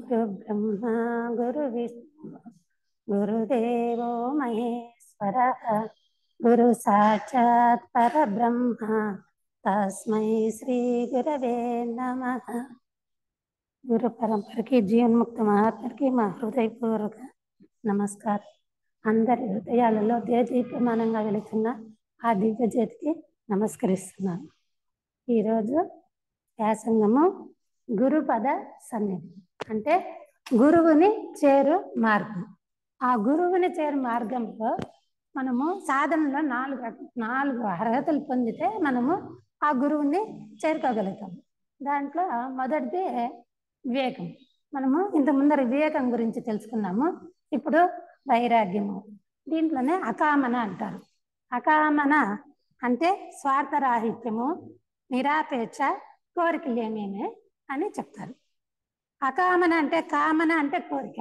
गुरु ब्रह्मा गुरु विष्णु गुरुदेवो महेश्वरः गुरु साक्षात् परब्रह्म तस्मै श्री गुरवे नमः। गुरु परंपरा की जीवन्मुक्त महात्मा की మా హృదయపూర్వక నమస్కారం. అందరి హృదయాలలో దేదీప్యమానంగా వెళుతున్న ఆ దివ్య జ్యోతికి నమస్కరిస్తున్నాను. ఈరోజు వ్యాసంగము గురుపద సన్నిధి అంటే గురువుని చేరు మార్గం. ఆ గురువుని చేరు మార్గంలో మనము సాధనలో నాలుగు అర్హతలు పొందితే మనము ఆ గురువుని చేరుకోగలుగుతాము. దాంట్లో మొదటిది వివేకం. మనము ఇంత ముందర వివేకం గురించి తెలుసుకున్నాము. ఇప్పుడు వైరాగ్యము. దీంట్లోనే అకామన అంటారు. అకామన అంటే స్వార్థరాహిత్యము, నిరాపేక్ష, కోరిక లేమేమే అని చెప్తారు. అకామన అంటే కామన అంటే కోరిక,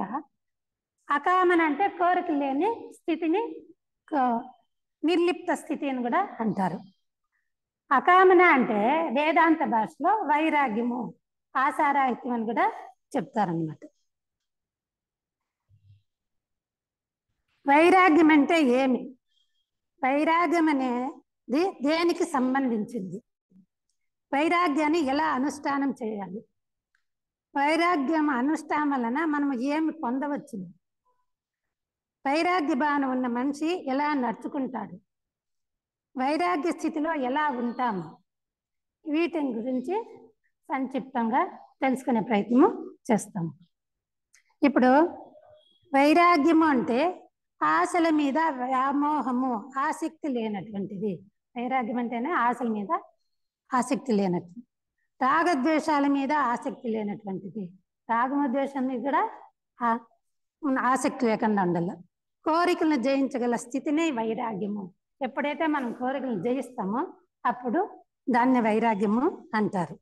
అకామన అంటే కోరిక లేని స్థితిని నిర్లిప్త స్థితి అని కూడా అంటారు. అకామన అంటే వేదాంత భాషలో వైరాగ్యము, ఆశారాహిత్యం అని కూడా చెప్తారన్నమాట. వైరాగ్యం అంటే ఏమి? వైరాగ్యం అనేది దేనికి సంబంధించింది? వైరాగ్యాన్ని ఎలా అనుష్ఠానం చేయాలి? వైరాగ్యం అనుష్ఠానం వలన మనం ఏమి పొందవచ్చు? వైరాగ్య భావన ఉన్న మనిషి ఎలా నడుచుకుంటాడు? వైరాగ్య స్థితిలో ఎలా ఉంటాము? వీటిని గురించి సంక్షిప్తంగా తెలుసుకునే ప్రయత్నం చేస్తాము. ఇప్పుడు వైరాగ్యము అంటే ఆశల మీద వ్యామోహము, ఆసక్తి లేనటువంటిది. వైరాగ్యం అంటేనే ఆశల మీద ఆసక్తి లేనట్టు, రాగద్వేషాల మీద ఆసక్తి లేనటువంటిది. రాగద్వేషాన్ని కూడా ఆసక్తి లేకుండా ఉండాలి. కోరికలను జయించగల స్థితినే వైరాగ్యము. ఎప్పుడైతే మనం కోరికలను జయిస్తామో అప్పుడు దాన్ని వైరాగ్యము అంటారు.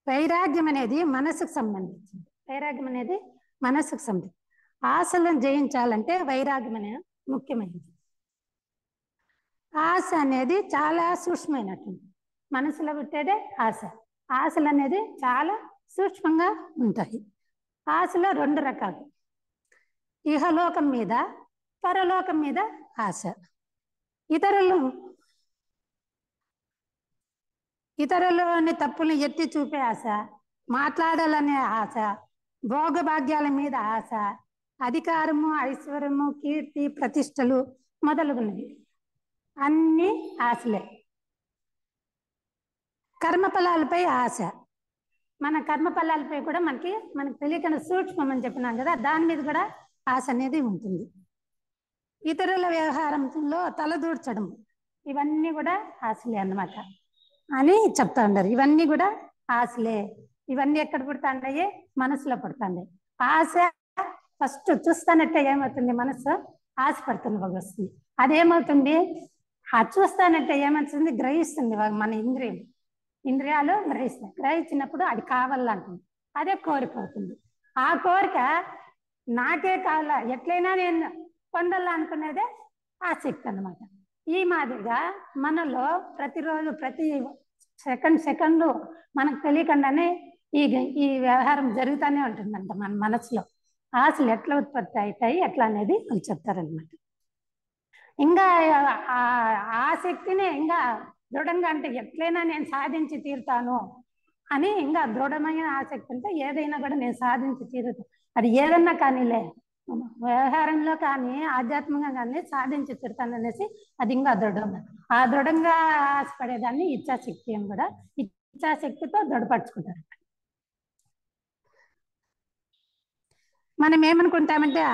వైరాగ్యం అనేది మనసుకు సంబంధించింది. వైరాగ్యం అనేది మనసుకు సంబంధించి ఆశలను జయించాలంటే వైరాగ్యం అనేది ముఖ్యమైనది. ఆశ అనేది చాలా సూక్ష్మమైనటువంటి, మనసులో పుట్టేదే ఆశ. ఆశలు అనేది చాలా సూక్ష్మంగా ఉంటాయి. ఆశలో రెండు రకాలు, ఇహలోకం మీద, పరలోకం మీద ఆశ. ఇతరులని తప్పుల్ని ఎత్తి చూపే ఆశ, మాట్లాడాలనే ఆశ, భోగభాగ్యాల మీద ఆశ, అధికారము, ఐశ్వర్యము, కీర్తి, ప్రతిష్టలు మొదలుగున్నవి అన్నీ ఆశలే. కర్మఫలాలపై ఆశ. మన కర్మఫలాలపై కూడా మనకు తెలియకుండా సూక్ష్మం అని చెప్పినాం కదా, దాని మీద కూడా ఆశ అనేది ఉంటుంది. ఇతరుల వ్యవహారంలో తలదూర్చడం, ఇవన్నీ కూడా ఆశలే అన్నమాట అని చెప్తా ఉన్నారు. ఇవన్నీ కూడా ఆశలే. ఇవన్నీ ఎక్కడ పుడతాండాయి? మనసులో పుడతాండాయి. ఆశ ఫస్ట్ చూస్తానంటే ఏమవుతుంది? మనసు ఆశపడుతుంది వస్తుంది. అదేమవుతుంది? ఆ చూస్తానంటే ఏమవుతుంది? గ్రహిస్తుంది. మన ఇంద్రియాలు గ్రహిస్తాయి. గ్రహించినప్పుడు అది కావాలంటుంది. అదే కోరిక అవుతుంది. ఆ కోరిక నాకే కావాలా, ఎట్లయినా నేను పొందాలా అనుకునేదే ఆసక్తి అన్నమాట. ఈ మాదిరిగా మనలో ప్రతిరోజు ప్రతి సెకండ్ మనకు తెలియకుండానే ఈ వ్యవహారం జరుగుతూనే ఉంటుందంట. మన మనసులో ఆశలు ఎట్లా ఉత్పత్తి అవుతాయి ఎట్లా అనేది వాళ్ళు చెప్తారనమాట. ఇంకా ఆసక్తిని ఇంకా దృఢంగా అంటే ఎట్లయినా నేను సాధించి తీరుతాను అని ఇంకా దృఢమైన ఆసక్తి అంటే ఏదైనా కూడా నేను సాధించి తీరుతాను, అది ఏదన్నా కానీలే, వ్యవహారంలో కానీ ఆధ్యాత్మికంగా కానీ సాధించి తీరుతాను అనేసి అది ఇంకా దృఢంగా, ఆ దృఢంగా ఆశపడేదాన్ని ఇచ్ఛాశక్తి అని కూడా ఇచ్ఛాశక్తితో దృఢపరచుకుంటారు. మనం ఏమనుకుంటామంటే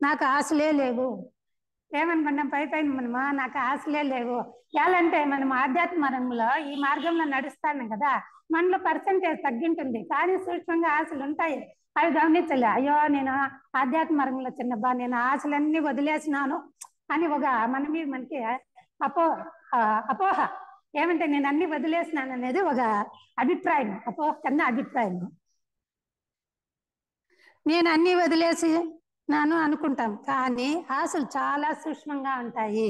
నాకు ఆశలే లేవు, ఏమనుకుంటాం పైన మనమా నాకు ఆశలే లేవు. ఎలాంటే మనం ఆధ్యాత్మ రంగంలో ఈ మార్గంలో నడుస్తాను కదా, మనలో పర్సెంటేజ్ తగ్గింటుంది కానీ సూక్ష్మంగా ఆశలు ఉంటాయి. అవి గమనించలే. అయ్యో నేను ఆధ్యాత్మ రంగంలో చిన్నబ్బా నేను ఆశలన్నీ వదిలేసినాను అని ఒక మనకి అపోహ ఏమంటే నేను అన్ని వదిలేసినాను అనేది ఒక అభిప్రాయం. అపోహ కన్నా అభిప్రాయం. నేను అన్ని వదిలేసి నాను అనుకుంటాం కానీ ఆశలు చాలా సూక్ష్మంగా ఉంటాయి.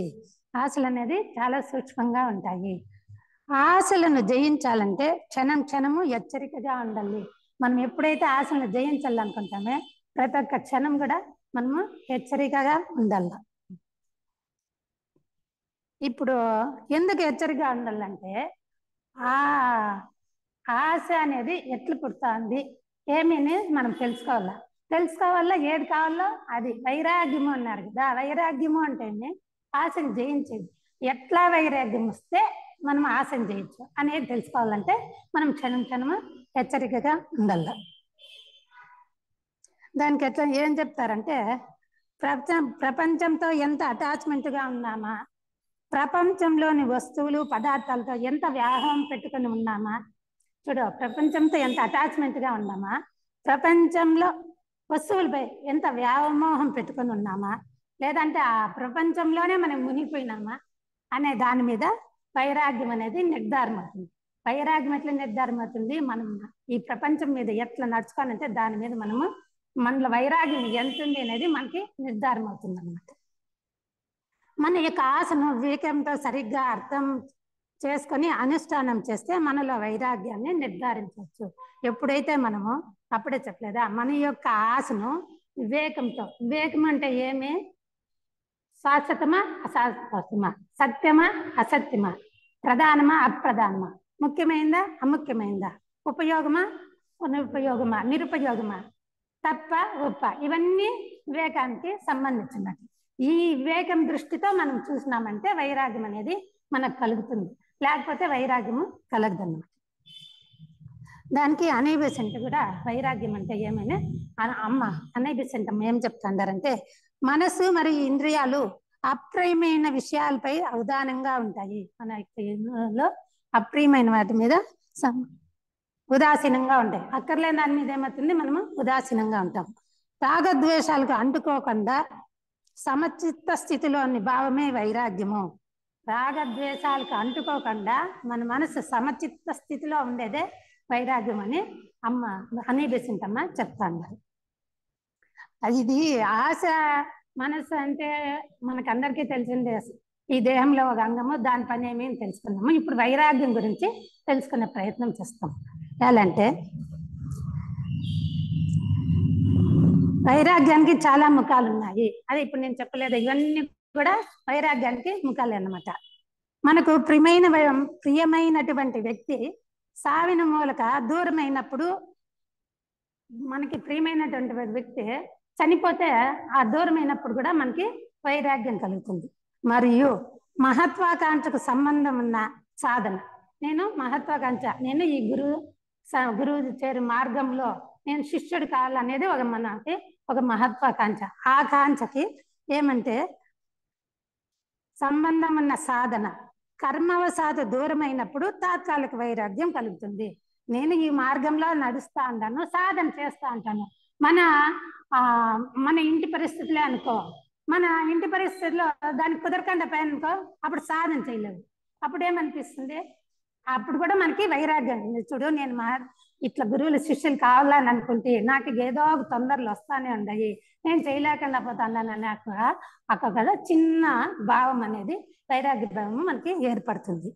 ఆశలు అనేది చాలా సూక్ష్మంగా ఉంటాయి. ఆశలను జయించాలంటే క్షణం క్షణము హెచ్చరికగా ఉండాలి. మనం ఎప్పుడైతే ఆశలను జయించాలనుకుంటామో ప్రతి ఒక్క క్షణం కూడా మనము హెచ్చరికగా ఉండాలి. ఇప్పుడు ఎందుకు హెచ్చరికగా ఉండాలంటే ఆ ఆశ అనేది ఎట్లు పుడుతుంది ఏమని మనం తెలుసుకోవాలా ఏది కావాలో అది. వైరాగ్యము అన్నారు కదా, వైరాగ్యము అంటే ఆశను జయించేది. ఎట్లా వైరాగ్యం వస్తే మనం ఆశను జయించు అనేది తెలుసుకోవాలంటే మనం క్షణం క్షణము హెచ్చరికగా ఉండాలి. దానికి ఎట్లా ఏం చెప్తారంటే ప్రపంచంతో ఎంత అటాచ్మెంట్గా ఉన్నామా, ప్రపంచంలోని వస్తువులు పదార్థాలతో ఎంత వ్యామోహం పెట్టుకొని ఉన్నామా. చూడు, ప్రపంచంతో ఎంత అటాచ్మెంట్గా ఉన్నామా, ప్రపంచంలో వస్తువులపై ఎంత వ్యామోహం పెట్టుకొని ఉన్నామా, లేదంటే ఆ ప్రపంచంలోనే మనం మునిగిపోయినామా అనే దాని మీద వైరాగ్యం అనేది నిర్ధారణ అవుతుంది. వైరాగ్యం ఎట్లా నిర్ధారణ అవుతుంది? మనం ఈ ప్రపంచం మీద ఎట్లా నడుచుకోవాలంటే దాని మీద మనలో వైరాగ్యం ఎంత ఉంది అనేది మనకి నిర్ధారణ అవుతుంది అన్నమాట. మన యొక్క ఆశను వివేకంతో సరిగ్గా అర్థం చేసుకొని అనుష్ఠానం చేస్తే మనలో వైరాగ్యాన్ని నిర్ధారించవచ్చు. ఎప్పుడైతే మనము అప్పుడే చెప్పలేదా, మన యొక్క ఆశను వివేకంతో, వివేకం అంటే ఏమి? శాశ్వతమా అశాశ్వతమా, సత్యమా అసత్యమా, ప్రధానమా అప్రధానమా, ముఖ్యమైందా అముఖ్యమైందా, ఉపయోగమా అనుపయోగమా, నిరుపయోగమా, తప్ప ఒప్ప, ఇవన్నీ వివేకానికి సంబంధించినట్టు. ఈ వివేకం దృష్టితో మనం చూసినామంటే వైరాగ్యం అనేది మనకు కలుగుతుంది, లేకపోతే వైరాగ్యము కలగదన్నమాట. దానికి అనే బెసెంట్ కూడా వైరాగ్యం అంటే ఏమైనా అమ్మ అనే బెసెంట్ ఏం చెప్తాండారంటే, మనసు మరియు ఇంద్రియాలు అప్రియమైన విషయాలపై అవధానంగా ఉంటాయి. మన అప్రియమైన వాటి మీద ఉదాసీనంగా ఉంటాయి. అక్కర్లేని దాని మీద ఏమవుతుంది? మనము ఉదాసీనంగా ఉంటాం. రాగద్వేషాలకు అంటుకోకుండా సమచిత్త స్థితిలోని భావమే వైరాగ్యము. రాగద్వేషాలకు అంటుకోకుండా మన మనసు సమచిత్త స్థితిలో ఉండేదే వైరాగ్యం అని అమ్మ హనీ బెసెంట్ అమ్మ చెప్తా ఉన్నారు. ఇది ఆశ మనసు అంటే మనకందరికీ తెలిసిందే. ఈ దేహంలో ఒక అంగము, దాని పని ఏమి తెలుసుకున్నాము. ఇప్పుడు వైరాగ్యం గురించి తెలుసుకునే ప్రయత్నం చేస్తాం. ఎలాంటే వైరాగ్యానికి చాలా ముఖాలు ఉన్నాయి. అదే ఇప్పుడు నేను చెప్పలేదు, ఇవన్నీ కూడా వైరాగ్యానికి ముఖాలే అన్నమాట. మనకు ప్రియమైనటువంటి వ్యక్తి సావిన మూలక దూరమైనప్పుడు, మనకి ప్రియమైనటువంటి వ్యక్తి చనిపోతే ఆ దూరమైనప్పుడు కూడా మనకి వైరాగ్యం కలుగుతుంది. మరియు మహత్వాకాంక్షకు సంబంధం ఉన్న సాధన. నేను మహత్వాకాంక్ష, నేను ఈ గురువు చేరు మార్గంలో నేను శిష్యుడు కావాలనేది మనకి ఒక మహత్వాకాంక్ష. ఆ కాంక్షకి ఏమంటే సంబంధం ఉన్న సాధన. కర్మవశాత దూరమైనప్పుడు తాత్కాలిక వైరాగ్యం కలుగుతుంది. నేను ఈ మార్గంలో నడుస్తా ఉంటాను, సాధన చేస్తా ఉంటాను. మన ఇంటి పరిస్థితులే అనుకో, మన ఇంటి పరిస్థితుల్లో దానికి కుదరకుండా పోయానుకో, అప్పుడు సాధన చేయలేవు. అప్పుడు ఏమనిపిస్తుంది? అప్పుడు కూడా మనకి వైరాగ్యం. చూడు, నేను ఇట్లా గురువులు శిష్యులు కావాలని అనుకుంటే నాకు ఏదో ఒక తొందరలు వస్తానే ఉన్నాయి, నేను చేయలేకుండా పోతానని అక్కడ కదా చిన్న భావం అనేది, వైరాగ్య భావం మనకి ఏర్పడుతుంది.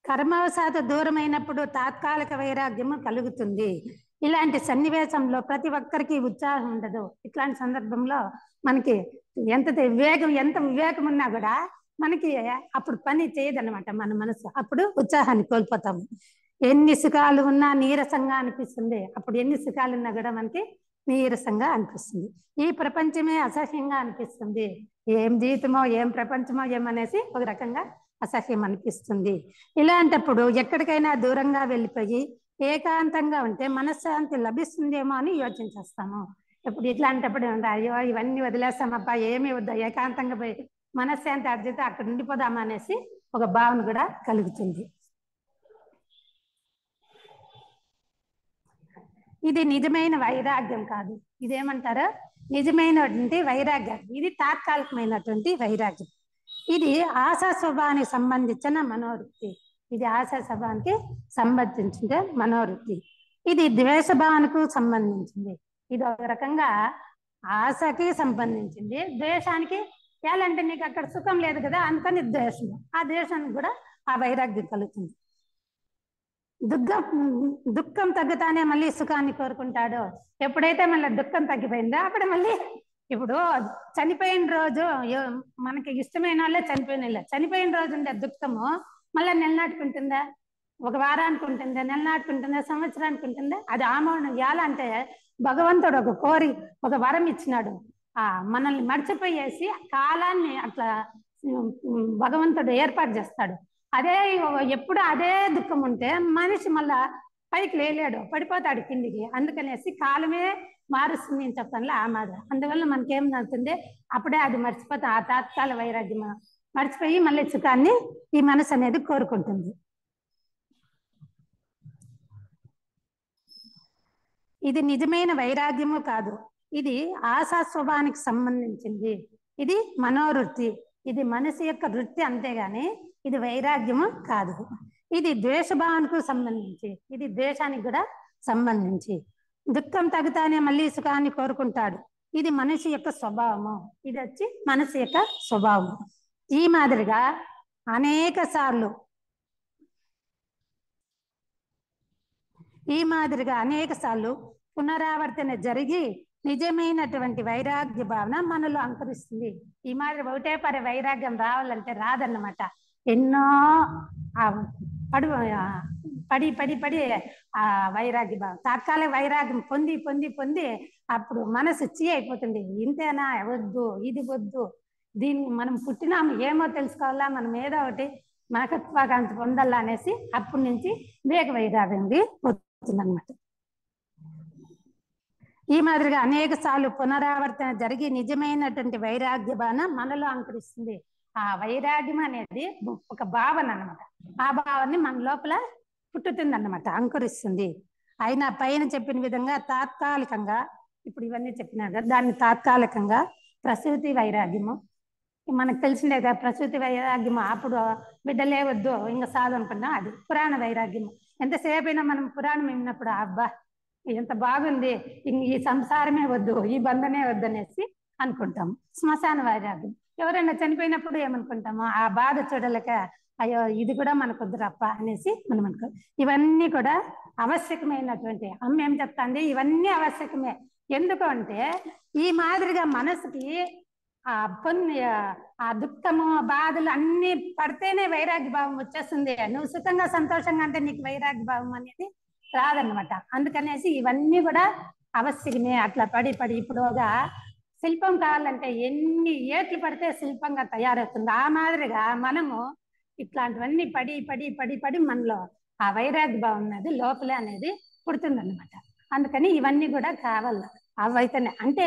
కర్మవశాత దూరమైనప్పుడు తాత్కాలిక వైరాగ్యము కలుగుతుంది. ఇలాంటి సన్నివేశంలో ప్రతి ఒక్కరికి ఉత్సాహం ఉండదు. ఇట్లాంటి సందర్భంలో మనకి ఎంత వివేకం ఉన్నా కూడా మనకి అప్పుడు పని చేయదన్నమాట మన మనసు. అప్పుడు ఉత్సాహాన్ని కోల్పోతాము. ఎన్ని సుఖాలు ఉన్నా నీరసంగా అనిపిస్తుంది. అప్పుడు ఎన్ని సుఖాలు ఉన్నా కూడా మనకి నీరసంగా అనిపిస్తుంది. ఈ ప్రపంచమే అసహ్యంగా అనిపిస్తుంది. ఏం జీవితమో ఏం ప్రపంచమో ఏమనేసి ఒక రకంగా అసహ్యం అనిపిస్తుంది. ఇలాంటప్పుడు ఎక్కడికైనా దూరంగా వెళ్ళిపోయి ఏకాంతంగా ఉంటే మనశ్శాంతి లభిస్తుందేమో అని యోచించేస్తాము. ఇప్పుడు ఇట్లాంటప్పుడు అయ్యో ఇవన్నీ వదిలేస్తామబ్బా, ఏమీ వద్దా, ఏకాంతంగా పోయి మనశ్శాంతి అర్జిత అక్కడ ఉండిపోదామా అనేసి ఒక భావన కూడా కలుగుతుంది. ఇది నిజమైన వైరాగ్యం కాదు. ఇదేమంటారు? నిజమైనటువంటి వైరాగ్యం. ఇది తాత్కాలికమైనటువంటి వైరాగ్యం. ఇది ఆశా స్వభావానికి సంబంధించిన మనోవృత్తి. ఇది ఆశా స్వభావానికి సంబంధించిన మనోవృత్తి. ఇది ద్వేష భావనకు సంబంధించింది. ఇది ఒక రకంగా ఆశకి సంబంధించింది. ద్వేషానికి ఎలాంటి నీకు అక్కడ సుఖం లేదు కదా అందుకని ద్వేషం, ఆ ద్వేషానికి కూడా ఆ వైరాగ్యం కలుగుతుంది. దుఃఖం తగ్గుతానే మళ్ళీ సుఖాన్ని కోరుకుంటాడు. ఎప్పుడైతే మళ్ళీ దుఃఖం తగ్గిపోయిందో అప్పుడు మళ్ళీ ఇప్పుడు చనిపోయిన రోజు మనకి ఇష్టమైన వాళ్ళే చనిపోయిన రోజు ఉండే దుఃఖము మళ్ళీ నెలనాటుకుంటుందా, ఒక వారానికి ఉంటుందా, నెలనాటుకుంటుందా, సంవత్సరానికి ఉంటుందా? అది ఆమోదం ఎలా అంటే భగవంతుడు ఒక కోరి ఒక వరం ఇచ్చినాడు, మనల్ని మర్చిపోయేసి కాలాన్ని అట్లా భగవంతుడు ఏర్పాటు చేస్తాడు. అదే ఎప్పుడు అదే దుఃఖం ఉంటే మనిషి మళ్ళా పైకి లేలేడు, పడిపోతాడు కిందికి. అందుకనేసి కాలమే మారుస్తుంది అని చెప్పడంలో ఆ మాదిరి. అందువల్ల మనకేం అవుతుంది, అప్పుడే అది మర్చిపోతే ఆ తాత్కాల వైరాగ్యం మర్చిపోయి మళ్ళీ సుఖాన్ని ఈ మనసు అనేది కోరుకుంటుంది. ఇది నిజమైన వైరాగ్యము కాదు, ఇది ఆశా స్వభావానికి సంబంధించింది. ఇది మనోవృత్తి, ఇది మనసు యొక్క వృత్తి, అంతేగాని ఇది వైరాగ్యము కాదు. ఇది ద్వేషభావానికి సంబంధించి, ఇది ద్వేషానికి కూడా సంబంధించి. దుఃఖం తగ్గుతానే మళ్ళీ సుఖాన్ని కోరుకుంటాడు, ఇది మనిషి యొక్క స్వభావము. ఇది వచ్చి మనసు యొక్క స్వభావము. ఈ మాదిరిగా అనేక సార్లు పునరావర్తన జరిగి నిజమైనటువంటి వైరాగ్య భావన మనలో అంకురిస్తుంది. ఈ మాదిరి ఒకటే పరి వైరాగ్యం రావాలంటే రాదన్నమాట. ఎన్నో పడి పడి పడి ఆ వైరాగ్య భావం, తాత్కాలిక వైరాగ్యం పొంది పొంది పొంది అప్పుడు మనసు అయిపోతుంది. ఇంతేనా, వద్దు, ఇది వద్దు, దీన్ని మనం పుట్టినాము ఏమో తెలుసుకోవాలా, మనం ఏదో ఒకటి మనకత్వాకాంక్ష పొందాలా అనేసి అప్పటి నుంచి వివేక వైరాగ్యం వస్తుందన్నమాట. ఈ మాదిరిగా అనేక సార్లు పునరావర్తన జరిగి నిజమైనటువంటి వైరాగ్య భావన మనలో అంకురిస్తుంది. ఆ వైరాగ్యం అనేది ఒక భావన అన్నమాట. ఆ భావాన్ని మన లోపల పుట్టుతుంది అన్నమాట, అంకురిస్తుంది. అయినా పైన చెప్పిన విధంగా తాత్కాలికంగా, ఇప్పుడు ఇవన్నీ చెప్పినారు కదా, దాన్ని తాత్కాలికంగా ప్రసూతి వైరాగ్యము, మనకు తెలిసిందే కదా ప్రసూతి వైరాగ్యము, అప్పుడు బిడ్డలే వద్దు ఇంకా సాధు అనుకున్నాం. అది పురాణ వైరాగ్యము. ఎంతసేపు అయినా మనం పురాణం విన్నప్పుడు అబ్బా ఎంత బాగుంది, ఈ సంసారమే వద్దు, ఈ బంధనే వద్దు అనేసి అనుకుంటాము. శ్మశాన వైరాగ్యం, ఎవరైనా చనిపోయినప్పుడు ఏమనుకుంటాము, ఆ బాధ చూడలేక అయ్యో ఇది కూడా మనకు వద్దురప్ప అనేసి మనం అనుకో. ఇవన్నీ కూడా ఆవశ్యకమైనటువంటి, అమ్మ ఏం చెప్తాంది, ఇవన్నీ ఆవశ్యకమే. ఎందుకు అంటే ఈ మాదిరిగా మనసుకి ఆ దుఃఖము బాధలు అన్ని పడితేనే వైరాగ్య భావం వచ్చేస్తుంది. నువ్వు సుఖంగా సంతోషంగా అంటే నీకు వైరాగ్య భావం అనేది రాదన్నమాట. అందుకనేసి ఇవన్నీ కూడా ఆవశ్యకమే. అట్లా పడి పడి ఇప్పుడు ఒక శిల్పం కావాలంటే ఎన్ని ఏట్లు పడితే శిల్పంగా తయారవుతుంది. ఆ మాదిరిగా మనము ఇట్లాంటివన్నీ పడి పడి పడి పడి మనలో ఆ వైరాగ్య భావం అనేది లోపలే అనేది పుడుతుంది అన్నమాట. అందుకని ఇవన్నీ కూడా కావాలి. అవైతేనే అంటే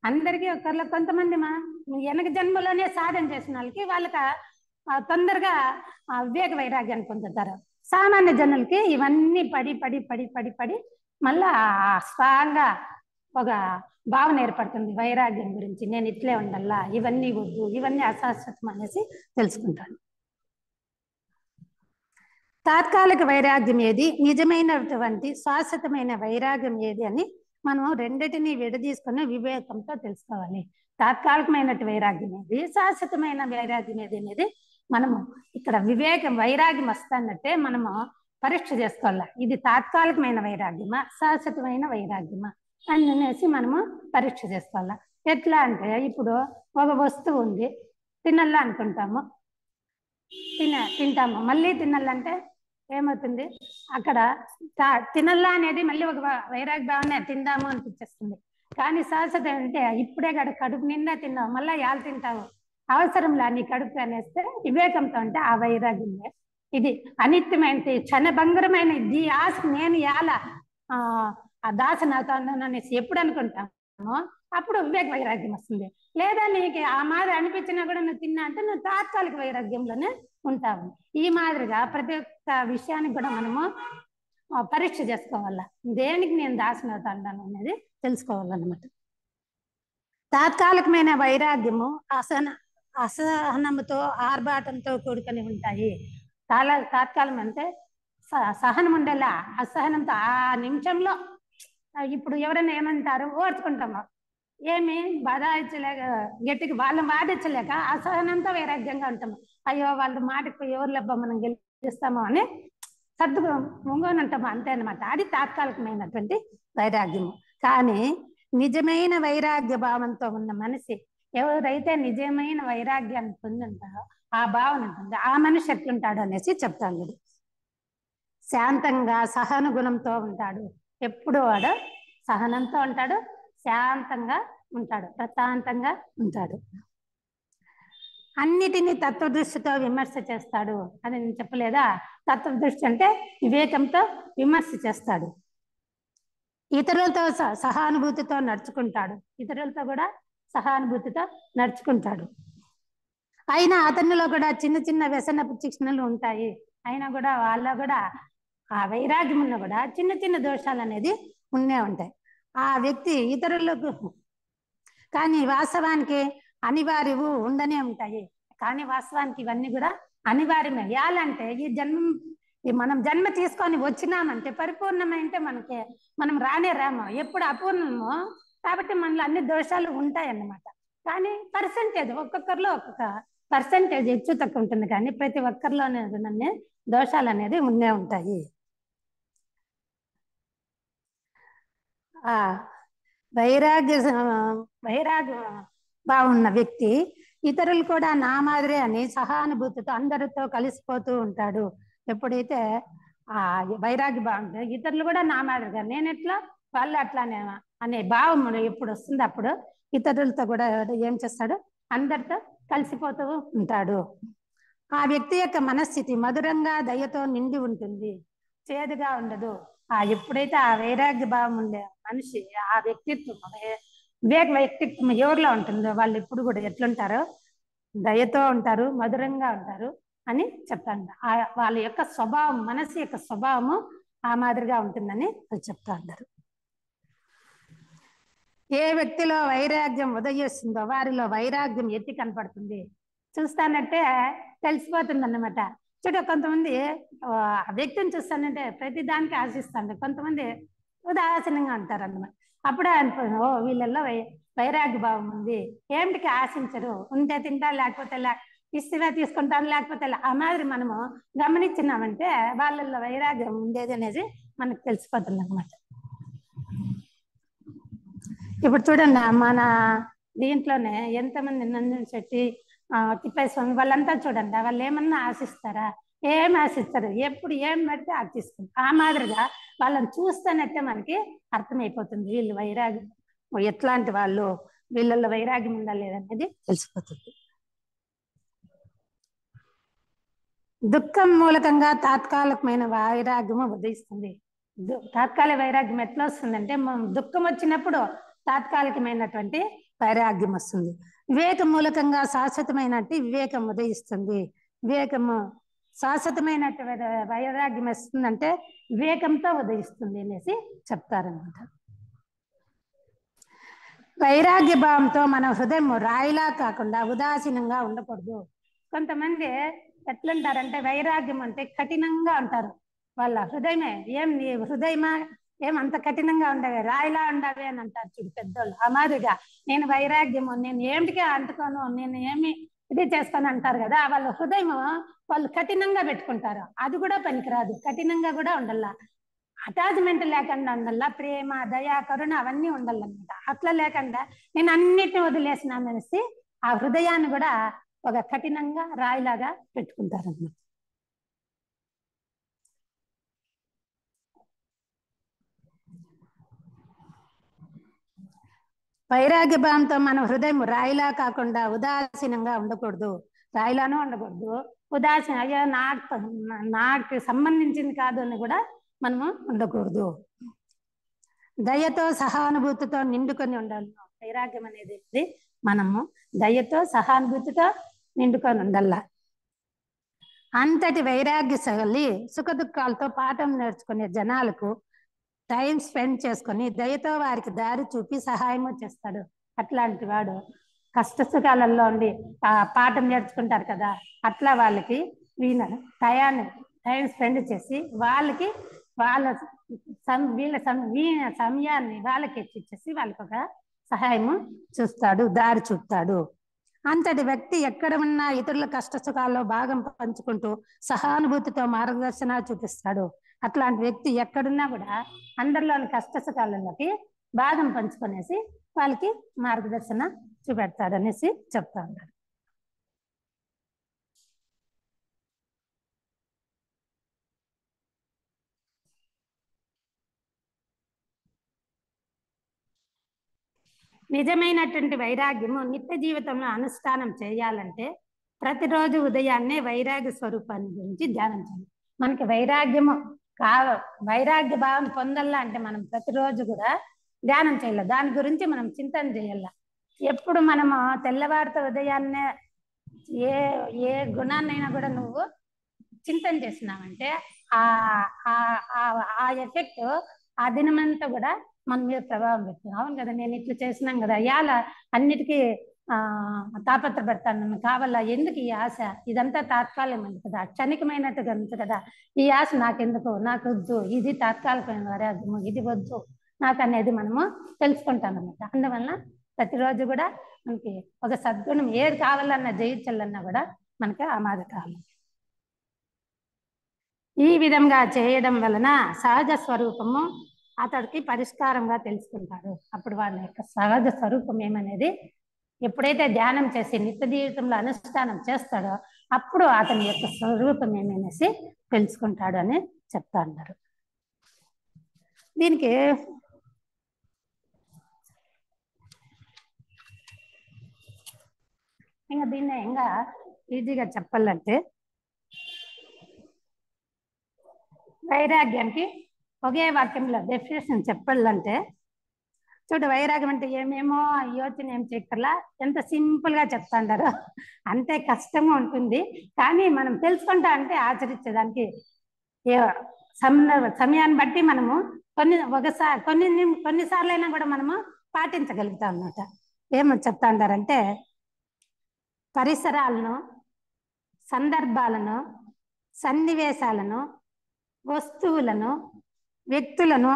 అందరికీ ఒకరిలో కొంతమంది వెనక జన్మలోనే సాధన చేసిన వాళ్ళకి తొందరగా వివేక వైరాగ్యాన్ని పొందుతారు. సామాన్య జనులకి ఇవన్నీ పడి పడి పడి పడి పడి మళ్ళా స్ట్రాంగ్ గా ఒక భావన ఏర్పడుతుంది వైరాగ్యం గురించి. నేను ఇట్లే ఉండాలా, ఇవన్నీ వద్దు, ఇవన్నీ అశాశ్వతం అనేసి తెలుసుకుంటాను. తాత్కాలిక వైరాగ్యం ఏది, నిజమైనటువంటి శాశ్వతమైన వైరాగ్యం ఏది అని మనం రెండింటినీ విడదీసుకుని వివేకంతో తెలుసుకోవాలి. తాత్కాలికమైన వైరాగ్యం ఏది, శాశ్వతమైన వైరాగ్యం ఏది అనేది మనము ఇక్కడ వైరాగ్యం వస్తున్నట్టే మనము పరీక్ష చేసుకోవాలి. ఇది తాత్కాలికమైన వైరాగ్యమా, శాశ్వతమైన వైరాగ్యమా అనేసి మనము పరీక్ష చేసుకోవాలి. ఎట్లా అంటే ఇప్పుడు ఒక వస్తువు ఉంది, తినాలా అనుకుంటాము, తింటాము, మళ్ళీ తినాలంటే ఏమవుతుంది, అక్కడ తినల్లా అనేది మళ్ళీ ఒక వైరాగ్య భావన, తిందాము అనిపించేస్తుంది. కానీ శాశ్వతం అంటే ఇప్పుడే కడుపు నిండా తిన్నావు, మళ్ళీ యాలు తింటావు, అవసరంలా నీ కడుపు అనేస్తే వివేకంతో అంటే ఆ వైరాగ్యమే. ఇది అనిత్యమైనది, క్షణభంగరమైన ఈ ఆశ నేను యాల దాసన అవుతాను అనేసి ఎప్పుడు అనుకుంటామో అప్పుడు వివేక వైరాగ్యం వస్తుంది. లేదా నీకు ఆ మాదిరి అనిపించినా కూడా నువ్వు తిన్నా అంటే నువ్వు తాత్కాలిక వైరాగ్యంలోనే ఉంటావు. ఈ మాదిరిగా ప్రతి ఒక్క విషయానికి కూడా మనము పరీక్ష చేసుకోవాలా, దేనికి నేను దాసన అవుతాను అనేది తెలుసుకోవాలన్నమాట. తాత్కాలికమైన వైరాగ్యము అసహనంతో ఆర్భాటంతో కూడుకొని ఉంటాయి. తాత్కాలం అంటే సహనం ఉండేలా, అసహనంతో ఆ నిమిషంలో ఇప్పుడు ఎవరైనా ఏమంటారు ఓర్చుకుంటాము, ఏమి బదాయించలేక గట్టిగా వాళ్ళని వాదించలేక అసహనంతో వైరాగ్యంగా ఉంటాము. అయ్యో వాళ్ళు మాటకు ఎవరు లెబ్బ మనం గెలుస్తామో అని సర్దుకు ముంగోని ఉంటాము, అంతే అనమాట. అది తాత్కాలికమైనటువంటి వైరాగ్యము. కానీ నిజమైన వైరాగ్య భావంతో ఉన్న మనిషి, ఎవరైతే నిజమైన వైరాగ్యాన్ని పొందుంటారో ఆ భావన ఉంటుంది, ఆ మనిషి ఎట్లుంటాడు అనేసి చెప్తాను. శాంతంగా సహనుగుణంతో ఉంటాడు. ఎప్పుడు వాడు సహనంతో ఉంటాడు, శాంతంగా ఉంటాడు, ప్రశాంతంగా ఉంటాడు. అన్నిటినీ తత్వదృష్టితో విమర్శ చేస్తాడు అని నేను చెప్పలేదా? తత్వదృష్టి అంటే వివేకంతో విమర్శ చేస్తాడు. ఇతరులతో సహానుభూతితో నడుచుకుంటాడు. ఇతరులతో కూడా సహానుభూతితో నడుచుకుంటాడు. అయినా అతనిలో కూడా చిన్న చిన్న వ్యసనపు చిహ్నలు ఉంటాయి. అయినా కూడా వాళ్ళ కూడా ఆ వైరాగ్యం ఉన్న కూడా చిన్న చిన్న దోషాలు అనేది ఉండే ఉంటాయి ఆ వ్యక్తి ఇతరులకు. కానీ వాస్తవానికి అనివార్యవు ఉండనే ఉంటాయి. కానీ వాస్తవానికి ఇవన్నీ కూడా అనివార్యమే. ఎలాంటే మనం జన్మ తీసుకొని వచ్చినామంటే పరిపూర్ణమైంటే మనం రానే రాము, ఎప్పుడు అపూర్ణమో కాబట్టి మనలో అన్ని దోషాలు ఉంటాయి అన్నమాట. కానీ పర్సెంటేజ్ ఒక్కొక్కరిలో ఒక్కొక్క పర్సెంటేజ్ హెచ్చు తక్కువ ఉంటుంది, కానీ ప్రతి ఒక్కరిలోనే దోషాలు అనేది ఉండే ఉంటాయి. వైరాగ్య బాగున్న వ్యక్తి ఇతరులు కూడా నా మాదిరే అని సహానుభూతితో అందరితో కలిసిపోతూ ఉంటాడు. ఎప్పుడైతే ఆ వైరాగ్య బాగుంటే ఇతరులు కూడా నా మాదిరిగా నేను ఎట్లా వాళ్ళు అట్లానే అనే భావం ఎప్పుడు వస్తుంది అప్పుడు ఇతరులతో కూడా ఏం చేస్తాడు, అందరితో కలిసిపోతూ ఉంటాడు. ఆ వ్యక్తి యొక్క మనస్థితి మధురంగా దయతో నిండి ఉంటుంది, చేదుగా ఉండదు. ఎప్పుడైతే ఆ వైరాగ్య భావం ఉండే మనిషి ఆ వ్యక్తిత్వం వ్యక్తిత్వం ఎవరిలో ఉంటుందో వాళ్ళు ఎప్పుడు కూడా ఎట్లుంటారో దయతో ఉంటారు, మధురంగా ఉంటారు అని చెప్తాను. వాళ్ళ యొక్క స్వభావం, మనసు యొక్క స్వభావము ఆ మాదిరిగా ఉంటుందని చెప్తా ఉంటారు. ఏ వ్యక్తిలో వైరాగ్యం ఉదయిస్తుందో వారిలో వైరాగ్యం ఎత్తి కనపడుతుంది. చూస్తానంటే తెలిసిపోతుంది అన్నమాట. చూడ కొంతమంది వ్యక్తిని చూస్తానంటే ప్రతి దానికి ఆశిస్తాను, కొంతమంది ఉదాసీనంగా ఉంటారు అన్నమాట. అప్పుడే అనుకున్నాను, ఓ వీళ్ళల్లో వైరాగ్య భావం ఉంది. ఏమిటికి ఆశించరు, ఉంటే తింటారు లేకపోతే ఇష్టమే తీసుకుంటారు లేకపోతే ఆ మాదిరి మనము గమనించినామంటే వాళ్ళల్లో వైరాగ్యం ఉండేది అనేది మనకు తెలిసిపోతుంది అన్నమాట. ఇప్పుడు చూడండి మన దీంట్లోనే ఎంతమంది నందన్ శెట్టి, తిప్పేస్వామి వాళ్ళంతా చూడండి, వాళ్ళు ఏమన్నా ఆశిస్తారా? ఏం ఆశిస్తారు, ఎప్పుడు ఏం పెడితే అది తీసుకుంటారు. ఆ మాదిరిగా వాళ్ళని చూస్తేనైతే మనకి అర్థమైపోతుంది వీళ్ళు వైరాగ్యం ఎట్లాంటి వాళ్ళు, వీళ్ళల్లో వైరాగ్యం ఉందా లేదనేది తెలిసిపోతుంది. దుఃఖం మూలకంగా తాత్కాలికమైన వైరాగ్యము ఉదయిస్తుంది. తాత్కాలిక వైరాగ్యం ఎట్లా వస్తుందంటే దుఃఖం వచ్చినప్పుడు తాత్కాలికమైనటువంటి వైరాగ్యం వస్తుంది. వివేకం మూలకంగా శాశ్వతమైనటువంటి వివేకం ఉదయిస్తుంది. వివేకము శాశ్వతమైనటువంటి వైరాగ్యం వస్తుందంటే వివేకంతో ఉదయిస్తుంది అనేసి చెప్తారనమాట. వైరాగ్య భావంతో మన హృదయం రాయిలా కాకుండా ఉదాసీనంగా ఉండకూడదు. కొంతమంది ఎట్లుంటారంటే వైరాగ్యం అంటే కఠినంగా ఉంటారు. వాళ్ళ హృదయమే ఏం నీ హృదయమా ఏం అంత కఠినంగా ఉండవే, రాయిలా ఉండవే అని అంటారు చూడు పెద్దోళ్ళు. ఆ మాదిరిగా నేను వైరాగ్యము, నేను ఏమిటికే అంటుకోను, నేను ఏమి ఇది చేసుకొని అంటారు కదా, వాళ్ళ హృదయం వాళ్ళు కఠినంగా పెట్టుకుంటారు. అది కూడా పనికిరాదు, కఠినంగా కూడా ఉండాల. అటాచ్మెంట్ లేకుండా ఉండాల, ప్రేమ దయ కరుణ అవన్నీ ఉండాలన్నమాట. అట్లా లేకుండా నేను అన్నిటిని వదిలేసినామనేసి ఆ హృదయాన్ని కూడా ఒక కఠినంగా రాయిలాగా పెట్టుకుంటారన్నమాట. వైరాగ్య భావంతో మన హృదయం రాయిలా కాకుండా ఉదాసీనంగా ఉండకూడదు. రాయిలానూ ఉండకూడదు, ఉదాసీన అయ్యో నాకు సంబంధించింది కాదు అని కూడా మనము ఉండకూడదు. దయతో సహానుభూతితో నిండుకొని ఉండాలి. వైరాగ్యం అనేది మనము దయతో సహానుభూతితో నిండుకొని ఉండాల. అంతటి వైరాగ్య సగలి సుఖ దుఃఖాలతో పాఠం నేర్చుకునే జనాలకు టైం స్పెండ్ చేసుకొని దయతో వారికి దారి చూపి సహాయము చేస్తాడు. అట్లాంటి వాడు కష్ట సుఖాలలో ఉండి పాఠం నేర్చుకుంటారు కదా, అట్లా వాళ్ళకి టైం స్పెండ్ చేసి వాళ్ళకి వీళ్ళ సమయాన్ని వాళ్ళకి ఇచ్చేసి వాళ్ళకి ఒక సహాయము చూస్తాడు, దారి చూపుతాడు. అంతటి వ్యక్తి ఎక్కడ ఉన్నా ఇతరుల కష్ట సుఖాల్లో భాగం పంచుకుంటూ సహానుభూతితో మార్గదర్శన చూపిస్తాడు. అట్లాంటి వ్యక్తి ఎక్కడున్నా కూడా అందరిలోని కష్ట సుఖాలలోకి భాగం పంచుకొనేసి వాళ్ళకి మార్గదర్శన చూపెడతాడు అనేసి చెప్తా ఉంటాడు. నిజమైనటువంటి వైరాగ్యము నిత్య జీవితంలో అనుష్ఠానం చేయాలంటే ప్రతిరోజు ఉదయాన్నే వైరాగ్య స్వరూపాన్ని గురించి ధ్యానం చేయాలి. మనకి వైరాగ్యము వైరాగ్య భావం పొందాలా అంటే మనం ప్రతిరోజు కూడా ధ్యానం చేయాలి. దాని గురించి మనం చింతన చేయాల. ఎప్పుడు మనము తెల్లవారితో ఉదయాన్నే ఏ ఏ గుణాన్నైనా కూడా నువ్వు చింతన చేసినావంటే ఆ ఎఫెక్ట్ ఆ దినమంతా కూడా మన మీద ప్రభావం పెడుతుంది. అవును కదా, నేను ఇట్లా చేసినాం కదా, ఇవాళ అన్నిటికీ తాపత్రపడతాను కావాలా, ఎందుకు ఈ ఆశ, ఇదంతా తాత్కాలికమైనది కదా, క్షణికమైనట్టుగా ఉంది కదా, ఈ ఆశ నాకెందుకు, నాకు వద్దు, ఇది తాత్కాలికమైన వైరాగ్యము, ఇది వద్దు నాకు అనేది మనము తెలుసుకుంటాం అన్నమాట. అందువల్ల ప్రతిరోజు కూడా మనకి ఒక సద్గుణం ఏది కావాలన్నా జయించాలన్నా కూడా మనకి ఆ మాది కావాలి. ఈ విధంగా చేయడం వలన సహజ స్వరూపము అతడికి పరిష్కారంగా తెలుసుకుంటాడు. అప్పుడు వాళ్ళ యొక్క సహజ స్వరూపం ఏమనేది ఎప్పుడైతే ధ్యానం చేసి నిత్య జీవితంలో అనుష్ఠానం చేస్తాడో అప్పుడు అతని యొక్క స్వరూపం ఏమనేసి తెలుసుకుంటాడు అని చెప్తా అన్నారు. దీనికి ఇంకా దీన్ని ఇంకా ఈజీగా చెప్పాలంటే వైరాగ్యానికి ఒకే వాక్యంలో డెఫినేషన్ చెప్పాలంటే చూడు, వైరాగ్యం అంటే ఏమేమో యోచన ఏం చేయక్కర్లా, ఎంత సింపుల్ గా చెప్తాండారు, అంతే కష్టంగా ఉంటుంది. కానీ మనం తెలుసుకుంటా అంటే ఆచరించేదానికి సమయాన్ని బట్టి మనము కొన్నిసార్లు అయినా కూడా మనము పాటించగలుగుతాం అన్నమాట. ఏమో చెప్తాండారంటే పరిసరాలను, సందర్భాలను, సన్నివేశాలను, వస్తువులను, వ్యక్తులను